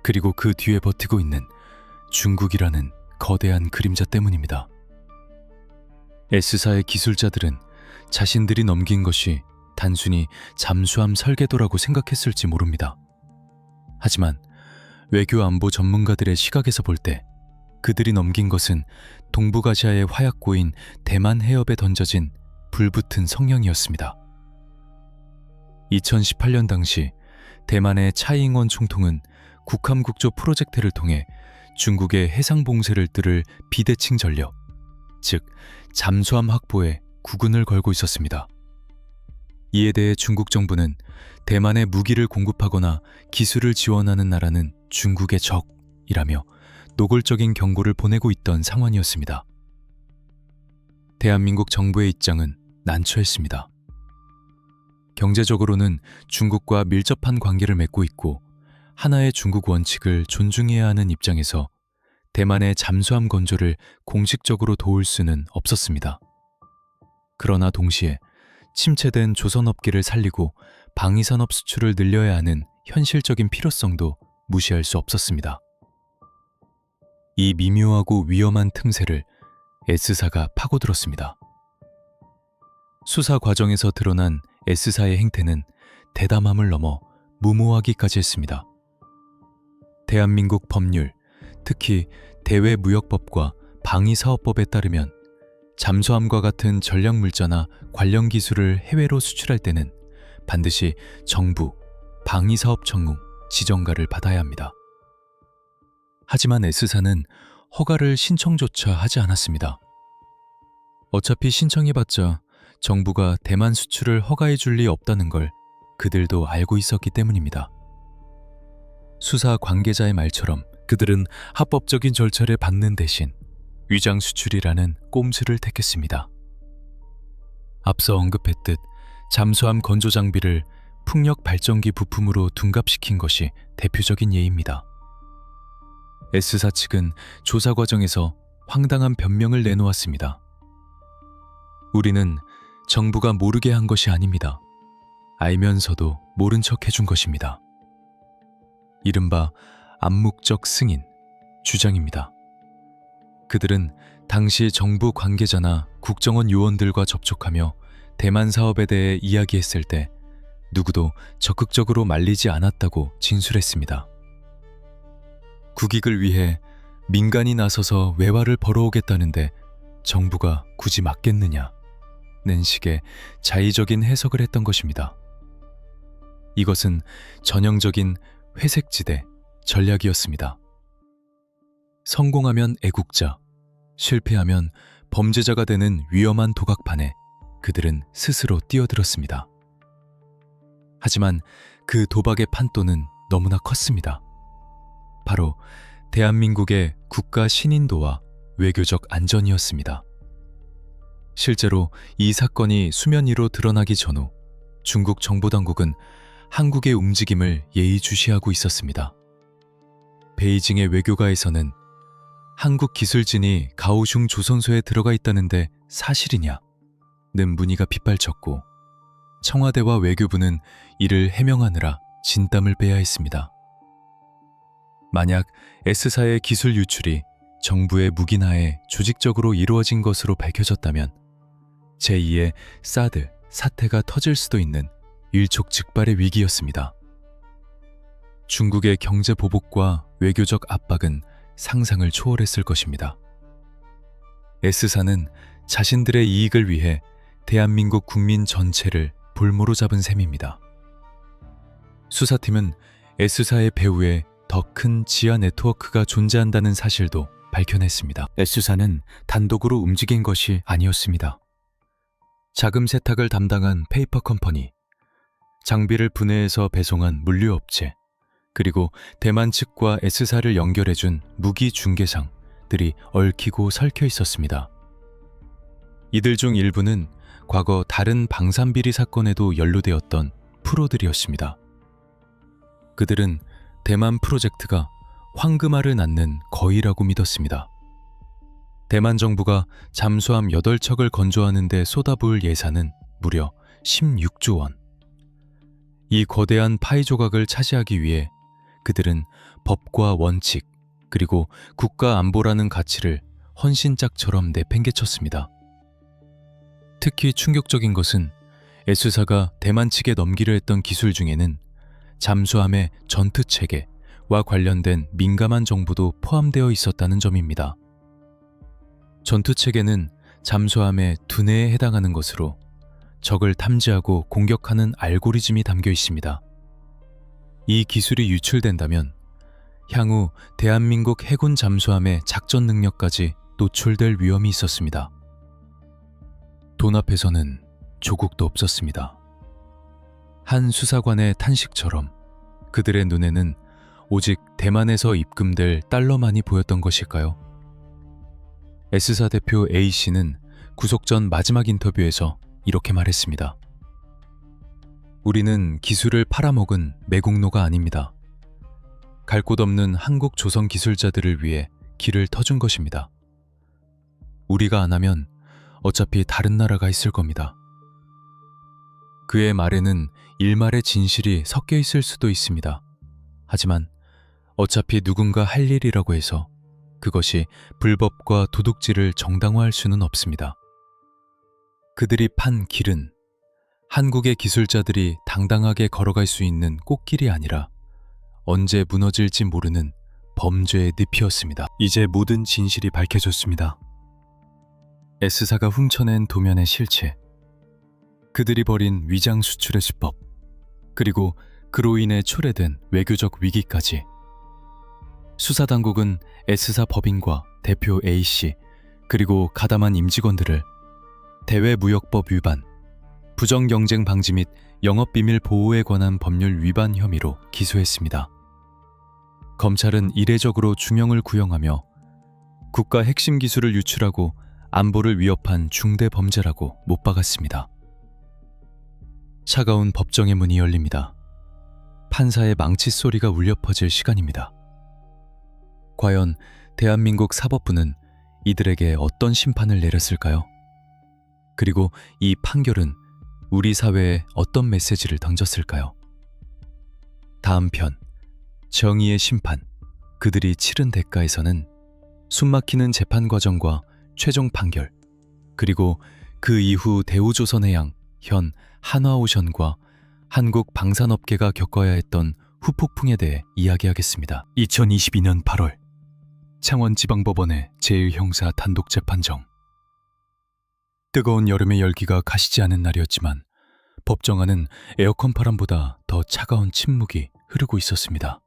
그리고 그 뒤에 버티고 있는 중국이라는 거대한 그림자 때문입니다. S사의 기술자들은 자신들이 넘긴 것이 단순히 잠수함 설계도라고 생각했을지 모릅니다. 하지만 외교안보 전문가들의 시각에서 볼 때 그들이 넘긴 것은 동북아시아의 화약고인 대만 해협에 던져진 불붙은 성령이었습니다. 2018년 당시 대만의 차이잉원 총통은 국함국조 프로젝트를 통해 중국의 해상 봉쇄를 뚫을 비대칭 전력, 즉 잠수함 확보에 국은을 걸고 있었습니다. 이에 대해 중국 정부는 대만에 무기를 공급하거나 기술을 지원하는 나라는 중국의 적이라며 노골적인 경고를 보내고 있던 상황이었습니다. 대한민국 정부의 입장은 난처했습니다. 경제적으로는 중국과 밀접한 관계를 맺고 있고 하나의 중국 원칙을 존중해야 하는 입장에서 대만의 잠수함 건조를 공식적으로 도울 수는 없었습니다. 그러나 동시에 침체된 조선업계를 살리고 방위산업 수출을 늘려야 하는 현실적인 필요성도 무시할 수 없었습니다. 이 미묘하고 위험한 틈새를 S사가 파고들었습니다. 수사 과정에서 드러난 S사의 행태는 대담함을 넘어 무모하기까지 했습니다. 대한민국 법률, 특히 대외무역법과 방위사업법에 따르면 잠수함과 같은 전략물자나 관련 기술을 해외로 수출할 때는 반드시 정부, 방위사업청국, 지정가를 받아야 합니다. 하지만 S사는 허가를 신청조차 하지 않았습니다. 어차피 신청해봤자 정부가 대만 수출을 허가해 줄 리 없다는 걸 그들도 알고 있었기 때문입니다. 수사 관계자의 말처럼 그들은 합법적인 절차를 밟는 대신 위장 수출이라는 꼼수를 택했습니다. 앞서 언급했듯 잠수함 건조 장비를 풍력 발전기 부품으로 둔갑시킨 것이 대표적인 예입니다. S사 측은 조사 과정에서 황당한 변명을 내놓았습니다. 우리는 정부가 모르게 한 것이 아닙니다. 알면서도 모른 척 해준 것입니다. 이른바 암묵적 승인, 주장입니다. 그들은 당시 정부 관계자나 국정원 요원들과 접촉하며 대만 사업에 대해 이야기했을 때 누구도 적극적으로 말리지 않았다고 진술했습니다. 국익을 위해 민간이 나서서 외화를 벌어오겠다는데 정부가 굳이 막겠느냐는 식의 자의적인 해석을 했던 것입니다. 이것은 전형적인 회색지대 전략이었습니다. 성공하면 애국자, 실패하면 범죄자가 되는 위험한 도각판에 그들은 스스로 뛰어들었습니다. 하지만 그 도박의 판도는 너무나 컸습니다. 바로 대한민국의 국가 신인도와 외교적 안전이었습니다. 실제로 이 사건이 수면 위로 드러나기 전후 중국 정보당국은 한국의 움직임을 예의주시하고 있었습니다. 베이징의 외교가에서는 한국 기술진이 가오슝 조선소에 들어가 있다는데 사실이냐? 는 문의가 빗발쳤고 청와대와 외교부는 이를 해명하느라 진땀을 빼야 했습니다. 만약 S사의 기술 유출이 정부의 묵인하에 조직적으로 이루어진 것으로 밝혀졌다면 제2의 사드 사태가 터질 수도 있는 일촉즉발의 위기였습니다. 중국의 경제 보복과 외교적 압박은 상상을 초월했을 것입니다. S사는 자신들의 이익을 위해 대한민국 국민 전체를 볼모로 잡은 셈입니다. 수사팀은 S사의 배후에 더 큰 지하 네트워크가 존재한다는 사실도 밝혀냈습니다. S사는 단독으로 움직인 것이 아니었습니다. 자금 세탁을 담당한 페이퍼 컴퍼니, 장비를 분해해서 배송한 물류업체, 그리고 대만 측과 S사를 연결해준 무기 중개상들이 얽히고 설켜 있었습니다. 이들 중 일부는 과거 다른 방산비리 사건에도 연루되었던 프로들이었습니다. 그들은 대만 프로젝트가 황금알을 낳는 거위라고 믿었습니다. 대만 정부가 잠수함 8척을 건조하는 데 쏟아부을 예산은 무려 16조 원. 이 거대한 파이 조각을 차지하기 위해 그들은 법과 원칙, 그리고 국가 안보라는 가치를 헌신짝처럼 내팽개쳤습니다. 특히 충격적인 것은 S사가 대만 측에 넘기려 했던 기술 중에는 잠수함의 전투체계와 관련된 민감한 정보도 포함되어 있었다는 점입니다. 전투체계는 잠수함의 두뇌에 해당하는 것으로 적을 탐지하고 공격하는 알고리즘이 담겨 있습니다. 이 기술이 유출된다면 향후 대한민국 해군 잠수함의 작전 능력까지 노출될 위험이 있었습니다. 돈 앞에서는 조국도 없었습니다. 한 수사관의 탄식처럼 그들의 눈에는 오직 대만에서 입금될 달러만이 보였던 것일까요? S사 대표 A씨는 구속 전 마지막 인터뷰에서 이렇게 말했습니다. 우리는 기술을 팔아먹은 매국노가 아닙니다. 갈 곳 없는 한국 조선 기술자들을 위해 길을 터준 것입니다. 우리가 안 하면 어차피 다른 나라가 있을 겁니다. 그의 말에는 일말의 진실이 섞여 있을 수도 있습니다. 하지만 어차피 누군가 할 일이라고 해서 그것이 불법과 도둑질을 정당화할 수는 없습니다. 그들이 판 길은 한국의 기술자들이 당당하게 걸어갈 수 있는 꽃길이 아니라 언제 무너질지 모르는 범죄의 늪이었습니다. 이제 모든 진실이 밝혀졌습니다. S사가 훔쳐낸 도면의 실체, 그들이 벌인 위장 수출의 수법, 그리고 그로 인해 초래된 외교적 위기까지. 수사당국은 S사 법인과 대표 A씨, 그리고 가담한 임직원들을 대외무역법 위반, 부정경쟁 방지 및 영업비밀 보호에 관한 법률 위반 혐의로 기소했습니다. 검찰은 이례적으로 중형을 구형하며 국가 핵심 기술을 유출하고 안보를 위협한 중대 범죄라고 못 박았습니다. 차가운 법정의 문이 열립니다. 판사의 망치 소리가 울려 퍼질 시간입니다. 과연 대한민국 사법부는 이들에게 어떤 심판을 내렸을까요? 그리고 이 판결은 우리 사회에 어떤 메시지를 던졌을까요? 다음 편, 정의의 심판, 그들이 치른 대가에서는 숨막히는 재판 과정과 최종 판결, 그리고 그 이후 대우조선해양, 현 한화오션과 한국 방산업계가 겪어야 했던 후폭풍에 대해 이야기하겠습니다. 2022년 8월 창원지방법원의 제1형사 단독재판정. 뜨거운 여름의 열기가 가시지 않은 날이었지만 법정 안은 에어컨 바람보다 더 차가운 침묵이 흐르고 있었습니다.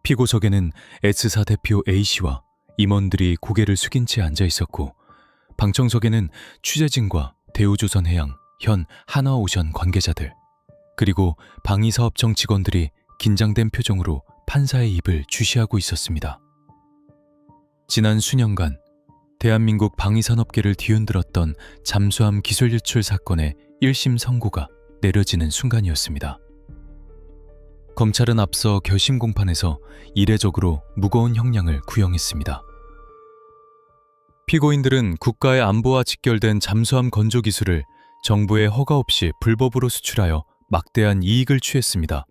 피고석에는 S사 대표 A씨와 임원들이 고개를 숙인 채 앉아 있었고, 방청석에는 취재진과 대우조선해양, 현 한화오션 관계자들, 그리고 방위사업청 직원들이 긴장된 표정으로 판사의 입을 주시하고 있었습니다. 지난 수년간 대한민국 방위산업계를 뒤흔들었던 잠수함 기술 유출 사건의 1심 선고가 내려지는 순간이었습니다. 검찰은 앞서 결심 공판에서 이례적으로 무거운 형량을 구형했습니다. 피고인들은 국가의 안보와 직결된 잠수함 건조 기술을 정부의 허가 없이 불법으로 수출하여 막대한 이익을 취했습니다.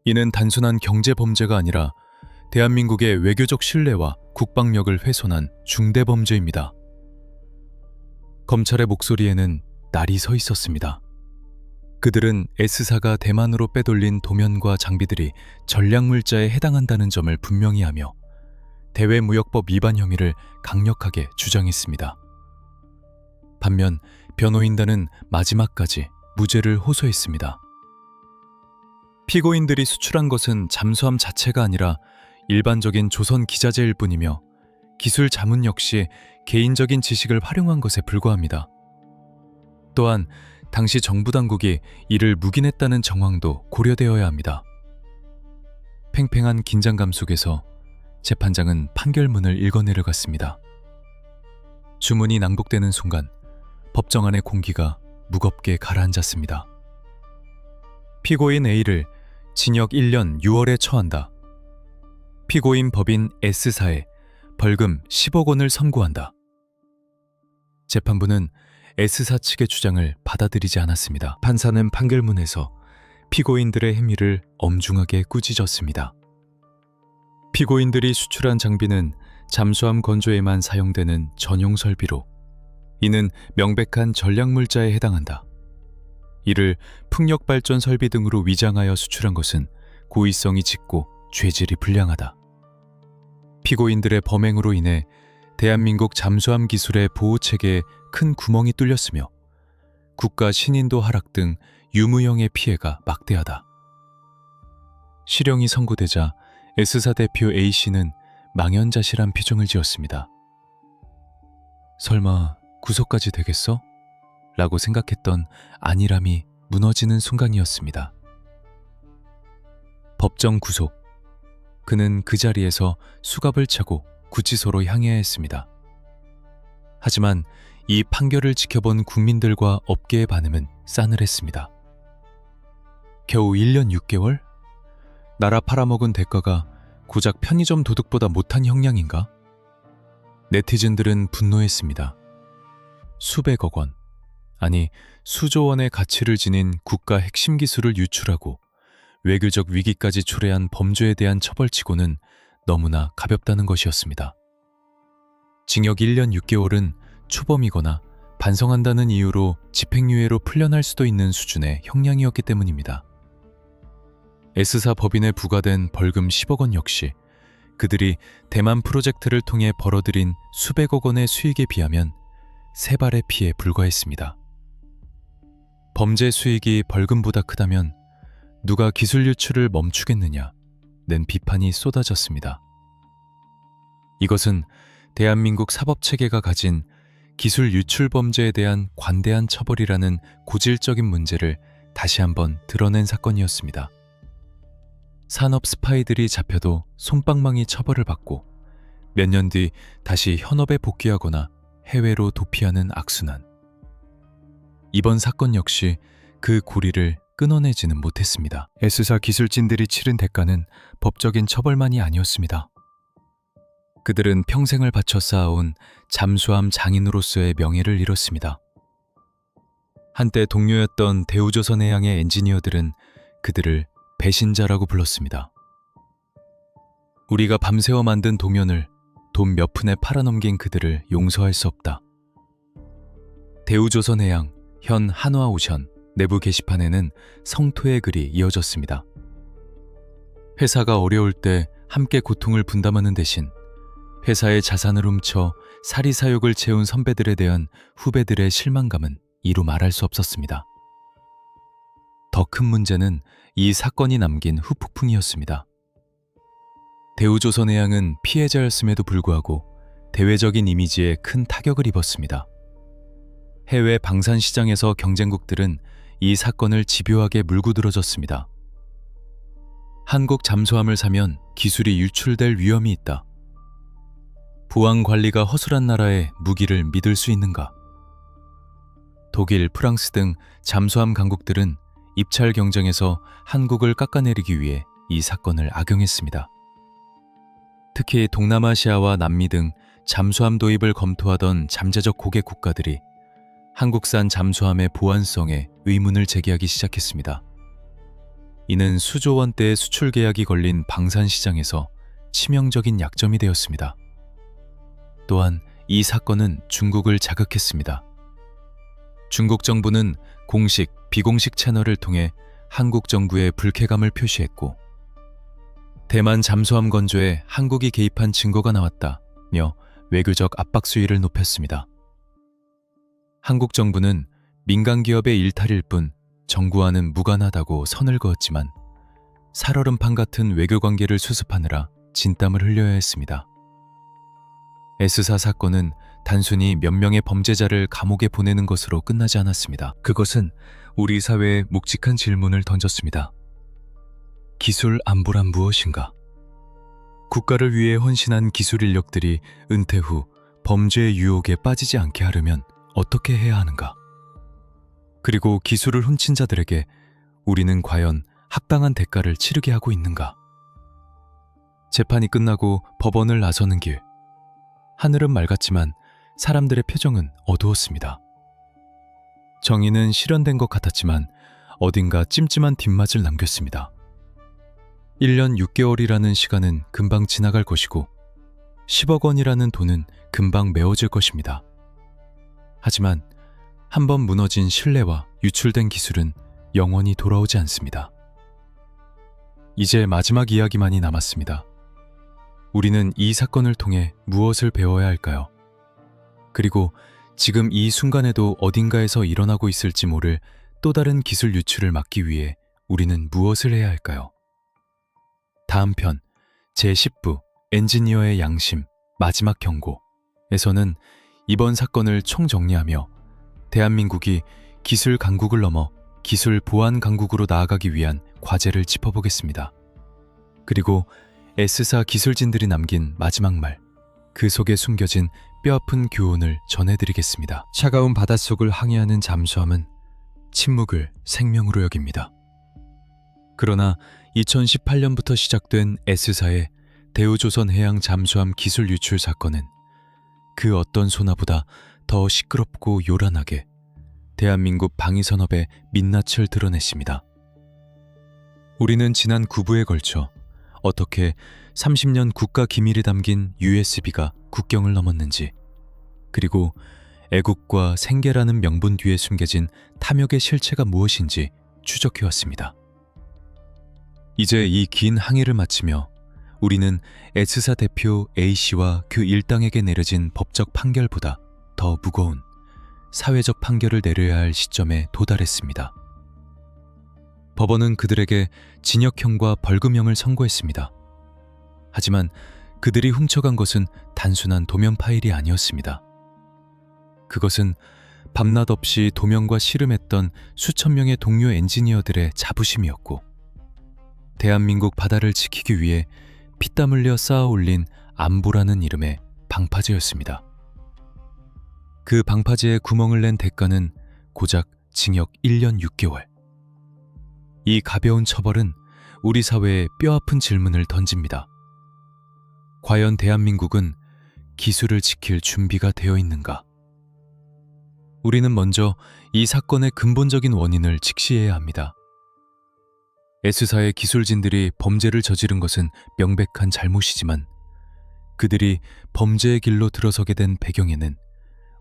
이는 단순한 경제 범죄가 아니라 대한민국의 외교적 신뢰와 국방력을 훼손한 중대 범죄입니다. 검찰의 목소리에는 날이 서 있었습니다. 그들은 S사가 대만으로 빼돌린 도면과 장비들이 전략물자에 해당한다는 점을 분명히 하며 대외무역법 위반 혐의를 강력하게 주장했습니다. 반면 변호인단은 마지막까지 무죄를 호소했습니다. 피고인들이 수출한 것은 잠수함 자체가 아니라 일반적인 조선 기자재일 뿐이며 기술 자문 역시 개인적인 지식을 활용한 것에 불과합니다. 또한 당시 정부 당국이 이를 묵인했다는 정황도 고려되어야 합니다. 팽팽한 긴장감 속에서 재판장은 판결문을 읽어내려갔습니다. 주문이 낭독되는 순간 법정 안의 공기가 무겁게 가라앉았습니다. 피고인 A를 징역 1년 6월에 처한다. 피고인 법인 S사에 벌금 10억 원을 선고한다. 재판부는 S사 측의 주장을 받아들이지 않았습니다. 판사는 판결문에서 피고인들의 행위를 엄중하게 꾸짖었습니다. 피고인들이 수출한 장비는 잠수함 건조에만 사용되는 전용 설비로 이는 명백한 전략물자에 해당한다. 이를 풍력발전 설비 등으로 위장하여 수출한 것은 고의성이 짙고 죄질이 불량하다. 피고인들의 범행으로 인해 대한민국 잠수함 기술의 보호체계에 큰 구멍이 뚫렸으며 국가 신인도 하락 등 유무형의 피해가 막대하다. 실형이 선고되자 S사 대표 A씨는 망연자실한 표정을 지었습니다. 설마 구속까지 되겠어? 라고 생각했던 안일함이 무너지는 순간이었습니다. 법정 구속. 그는 그 자리에서 수갑을 차고 구치소로 향해야 했습니다. 하지만 이 판결을 지켜본 국민들과 업계의 반응은 싸늘했습니다. 겨우 1년 6개월? 나라 팔아먹은 대가가 고작 편의점 도둑보다 못한 형량인가? 네티즌들은 분노했습니다. 수백억 원, 아니 수조 원의 가치를 지닌 국가 핵심 기술을 유출하고 외교적 위기까지 초래한 범죄에 대한 처벌치고는 너무나 가볍다는 것이었습니다. 징역 1년 6개월은 초범이거나 반성한다는 이유로 집행유예로 풀려날 수도 있는 수준의 형량이었기 때문입니다. S사 법인에 부과된 벌금 10억 원 역시 그들이 대만 프로젝트를 통해 벌어들인 수백억 원의 수익에 비하면 세 발의 피에 불과했습니다. 범죄 수익이 벌금보다 크다면 누가 기술 유출을 멈추겠느냐 는 비판이 쏟아졌습니다. 이것은 대한민국 사법체계가 가진 기술 유출 범죄에 대한 관대한 처벌이라는 고질적인 문제를 다시 한번 드러낸 사건이었습니다. 산업 스파이들이 잡혀도 솜방망이 처벌을 받고 몇 년 뒤 다시 현업에 복귀하거나 해외로 도피하는 악순환. 이번 사건 역시 그 고리를 끊어내지는 못했습니다. S사 기술진들이 치른 대가는 법적인 처벌만이 아니었습니다. 그들은 평생을 바쳐 쌓아온 잠수함 장인으로서의 명예를 잃었습니다. 한때 동료였던 대우조선해양의 엔지니어들은 그들을 배신자라고 불렀습니다. 우리가 밤새워 만든 도면을 돈 몇 푼에 팔아넘긴 그들을 용서할 수 없다. 대우조선해양, 현 한화오션, 내부 게시판에는 성토의 글이 이어졌습니다. 회사가 어려울 때 함께 고통을 분담하는 대신 회사의 자산을 훔쳐 사리사욕을 채운 선배들에 대한 후배들의 실망감은 이루 말할 수 없었습니다. 더 큰 문제는 이 사건이 남긴 후폭풍이었습니다. 대우조선해양은 피해자였음에도 불구하고 대외적인 이미지에 큰 타격을 입었습니다. 해외 방산 시장에서 경쟁국들은 이 사건을 집요하게 물고 들어줬습니다. 한국 잠수함을 사면 기술이 유출될 위험이 있다. 보안 관리가 허술한 나라의 무기를 믿을 수 있는가? 독일, 프랑스 등 잠수함 강국들은 입찰 경쟁에서 한국을 깎아내리기 위해 이 사건을 악용했습니다. 특히 동남아시아와 남미 등 잠수함 도입을 검토하던 잠재적 고객 국가들이 한국산 잠수함의 보안성에 의문을 제기하기 시작했습니다. 이는 수조 원대의 수출 계약이 걸린 방산 시장에서 치명적인 약점이 되었습니다. 또한 이 사건은 중국을 자극했습니다. 중국 정부는 공식, 비공식 채널을 통해 한국 정부에 불쾌감을 표시했고, 대만 잠수함 건조에 한국이 개입한 증거가 나왔다며 외교적 압박 수위를 높였습니다. 한국 정부는 민간 기업의 일탈일 뿐 정부와는 무관하다고 선을 그었지만 살얼음판 같은 외교 관계를 수습하느라 진땀을 흘려야 했습니다. S사 사건은 단순히 몇 명의 범죄자를 감옥에 보내는 것으로 끝나지 않았습니다. 그것은 우리 사회에 묵직한 질문을 던졌습니다. 기술 안보란 무엇인가? 국가를 위해 헌신한 기술 인력들이 은퇴 후 범죄의 유혹에 빠지지 않게 하려면 어떻게 해야 하는가? 그리고 기술을 훔친 자들에게 우리는 과연 합당한 대가를 치르게 하고 있는가? 재판이 끝나고 법원을 나서는 길. 하늘은 맑았지만 사람들의 표정은 어두웠습니다. 정의는 실현된 것 같았지만 어딘가 찜찜한 뒷맛을 남겼습니다. 1년 6개월이라는 시간은 금방 지나갈 것이고 10억 원이라는 돈은 금방 메워질 것입니다. 하지만 한번 무너진 신뢰와 유출된 기술은 영원히 돌아오지 않습니다. 이제 마지막 이야기만이 남았습니다. 우리는 이 사건을 통해 무엇을 배워야 할까요? 그리고 지금 이 순간에도 어딘가에서 일어나고 있을지 모를 또 다른 기술 유출을 막기 위해 우리는 무엇을 해야 할까요? 다음 편 제10부 엔지니어의 양심 마지막 경고에서는 이번 사건을 총정리하며 대한민국이 기술 강국을 넘어 기술 보안 강국으로 나아가기 위한 과제를 짚어보겠습니다. 그리고 S사 기술진들이 남긴 마지막 말, 그 속에 숨겨진 뼈아픈 교훈을 전해드리겠습니다. 차가운 바닷속을 항해하는 잠수함은 침묵을 생명으로 여깁니다. 그러나 2018년부터 시작된 S사의 대우조선해양 잠수함 기술 유출 사건은 그 어떤 소나보다 더 시끄럽고 요란하게 대한민국 방위산업의 민낯을 드러냈습니다. 우리는 지난 9부에 걸쳐 어떻게 30년 국가 기밀이 담긴 USB가 국경을 넘었는지, 그리고 애국과 생계라는 명분 뒤에 숨겨진 탐욕의 실체가 무엇인지 추적해왔습니다. 이제 이 긴 항해를 마치며 우리는 S사 대표 A씨와 그 일당에게 내려진 법적 판결보다 더 무거운 사회적 판결을 내려야 할 시점에 도달했습니다. 법원은 그들에게 징역형과 벌금형을 선고했습니다. 하지만 그들이 훔쳐간 것은 단순한 도면 파일이 아니었습니다. 그것은 밤낮 없이 도면과 씨름했던 수천 명의 동료 엔지니어들의 자부심이었고, 대한민국 바다를 지키기 위해 피땀 흘려 쌓아 올린 안보라는 이름의 방파제였습니다. 그 방파제에 구멍을 낸 대가는 고작 징역 1년 6개월. 이 가벼운 처벌은 우리 사회에 뼈아픈 질문을 던집니다. 과연 대한민국은 기술을 지킬 준비가 되어 있는가? 우리는 먼저 이 사건의 근본적인 원인을 직시해야 합니다. S사의 기술진들이 범죄를 저지른 것은 명백한 잘못이지만 그들이 범죄의 길로 들어서게 된 배경에는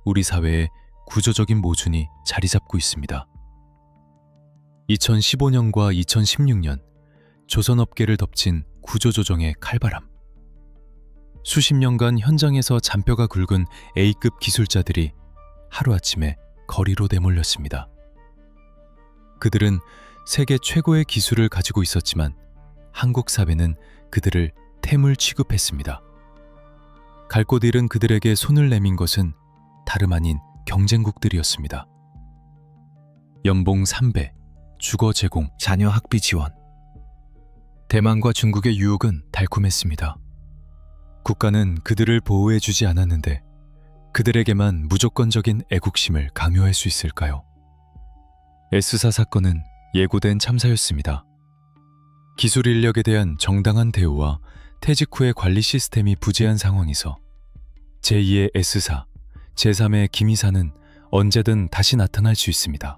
우리 사회의 구조적인 모순이 자리 잡고 있습니다. 2015년과 2016년 조선업계를 덮친 구조조정의 칼바람. 수십 년간 현장에서 잔뼈가 굵은 A급 기술자들이 하루아침에 거리로 내몰렸습니다. 그들은 세계 최고의 기술을 가지고 있었지만 한국 사회는 그들을 태물 취급했습니다. 갈 곳 잃은 그들에게 손을 내민 것은 다름 아닌 경쟁국들이었습니다. 연봉 3배, 주거 제공, 자녀 학비 지원. 대만과 중국의 유혹은 달콤했습니다. 국가는 그들을 보호해주지 않았는데 그들에게만 무조건적인 애국심을 강요할 수 있을까요? S사 사건은 예고된 참사였습니다. 기술 인력에 대한 정당한 대우와 퇴직 후의 관리 시스템이 부재한 상황에서 제2의 S사, 제3의 김이사는 언제든 다시 나타날 수 있습니다.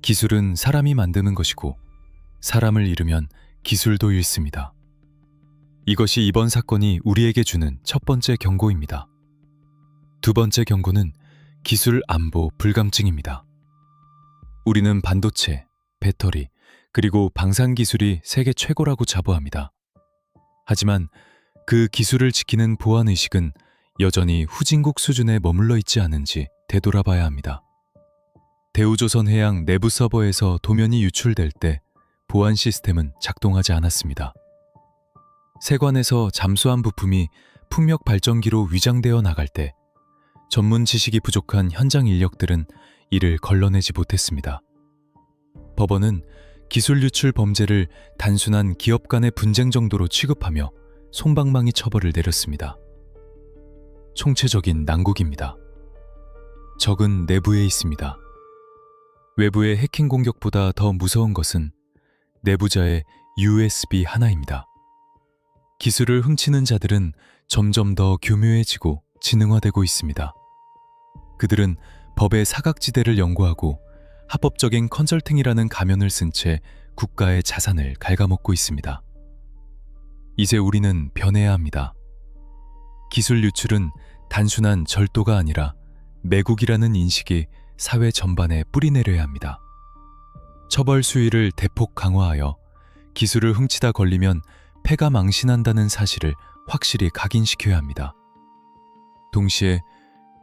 기술은 사람이 만드는 것이고 사람을 잃으면 기술도 잃습니다. 이것이 이번 사건이 우리에게 주는 첫 번째 경고입니다. 두 번째 경고는 기술 안보 불감증입니다. 우리는 반도체, 배터리, 그리고 방산 기술이 세계 최고라고 자부합니다. 하지만 그 기술을 지키는 보안 의식은 여전히 후진국 수준에 머물러 있지 않은지 되돌아봐야 합니다. 대우조선해양 내부 서버에서 도면이 유출될 때 보안 시스템은 작동하지 않았습니다. 세관에서 잠수함 부품이 풍력 발전기로 위장되어 나갈 때 전문 지식이 부족한 현장 인력들은 이를 걸러내지 못했습니다. 법원은 기술 유출 범죄를 단순한 기업 간의 분쟁 정도로 취급하며 솜방망이 처벌을 내렸습니다. 총체적인 난국입니다. 적은 내부에 있습니다. 외부의 해킹 공격보다 더 무서운 것은 내부자의 USB 하나입니다. 기술을 훔치는 자들은 점점 더 교묘해지고 지능화되고 있습니다. 그들은 법의 사각지대를 연구하고 합법적인 컨설팅이라는 가면을 쓴 채 국가의 자산을 갉아먹고 있습니다. 이제 우리는 변해야 합니다. 기술 유출은 단순한 절도가 아니라 매국이라는 인식이 사회 전반에 뿌리내려야 합니다. 처벌 수위를 대폭 강화하여 기술을 훔치다 걸리면 패가 망신한다는 사실을 확실히 각인시켜야 합니다. 동시에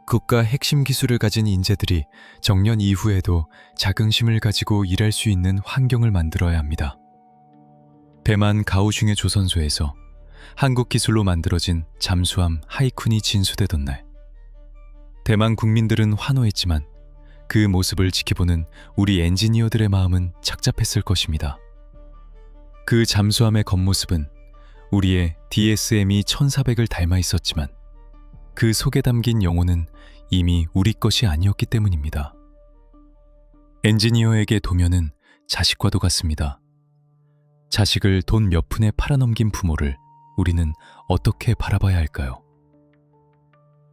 국가 핵심 기술을 가진 인재들이 정년 이후에도 자긍심을 가지고 일할 수 있는 환경을 만들어야 합니다. 대만 가오슝의 조선소에서 한국 기술로 만들어진 잠수함 하이쿤이 진수되던 날, 대만 국민들은 환호했지만 그 모습을 지켜보는 우리 엔지니어들의 마음은 착잡했을 것입니다. 그 잠수함의 겉모습은 우리의 DSM이 1400을 닮아 있었지만 그 속에 담긴 영혼은 이미 우리 것이 아니었기 때문입니다. 엔지니어에게 도면은 자식과도 같습니다. 자식을 돈 몇 푼에 팔아넘긴 부모를 우리는 어떻게 바라봐야 할까요?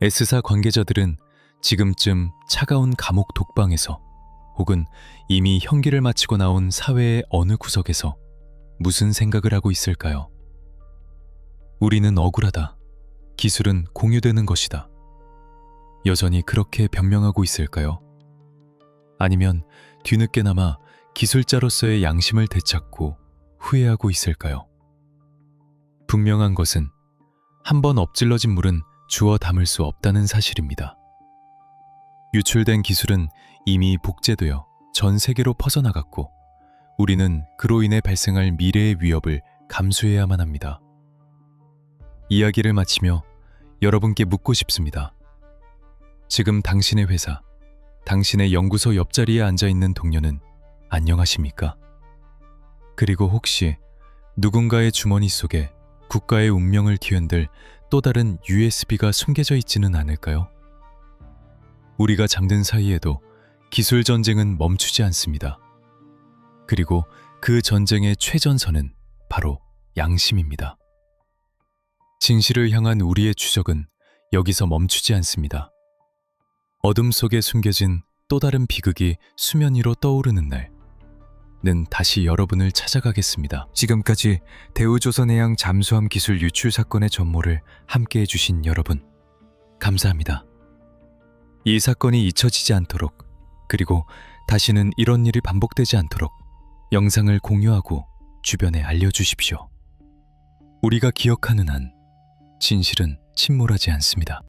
S사 관계자들은 지금쯤 차가운 감옥 독방에서 혹은 이미 형기를 마치고 나온 사회의 어느 구석에서 무슨 생각을 하고 있을까요? 우리는 억울하다. 기술은 공유되는 것이다. 여전히 그렇게 변명하고 있을까요? 아니면 뒤늦게나마 기술자로서의 양심을 되찾고 후회하고 있을까요? 분명한 것은 한번 엎질러진 물은 주워 담을 수 없다는 사실입니다. 유출된 기술은 이미 복제되어 전 세계로 퍼져나갔고 우리는 그로 인해 발생할 미래의 위협을 감수해야만 합니다. 이야기를 마치며 여러분께 묻고 싶습니다. 지금 당신의 회사, 당신의 연구소 옆자리에 앉아있는 동료는 안녕하십니까? 그리고 혹시 누군가의 주머니 속에 국가의 운명을 뒤흔들 또 다른 USB가 숨겨져 있지는 않을까요? 우리가 잠든 사이에도 기술 전쟁은 멈추지 않습니다. 그리고 그 전쟁의 최전선은 바로 양심입니다. 진실을 향한 우리의 추적은 여기서 멈추지 않습니다. 어둠 속에 숨겨진 또 다른 비극이 수면 위로 떠오르는 날는 다시 여러분을 찾아가겠습니다. 지금까지 대우조선해양 잠수함 기술 유출 사건의 전모를 함께해 주신 여러분, 감사합니다. 이 사건이 잊혀지지 않도록, 그리고 다시는 이런 일이 반복되지 않도록 영상을 공유하고 주변에 알려주십시오. 우리가 기억하는 한 진실은 침몰하지 않습니다.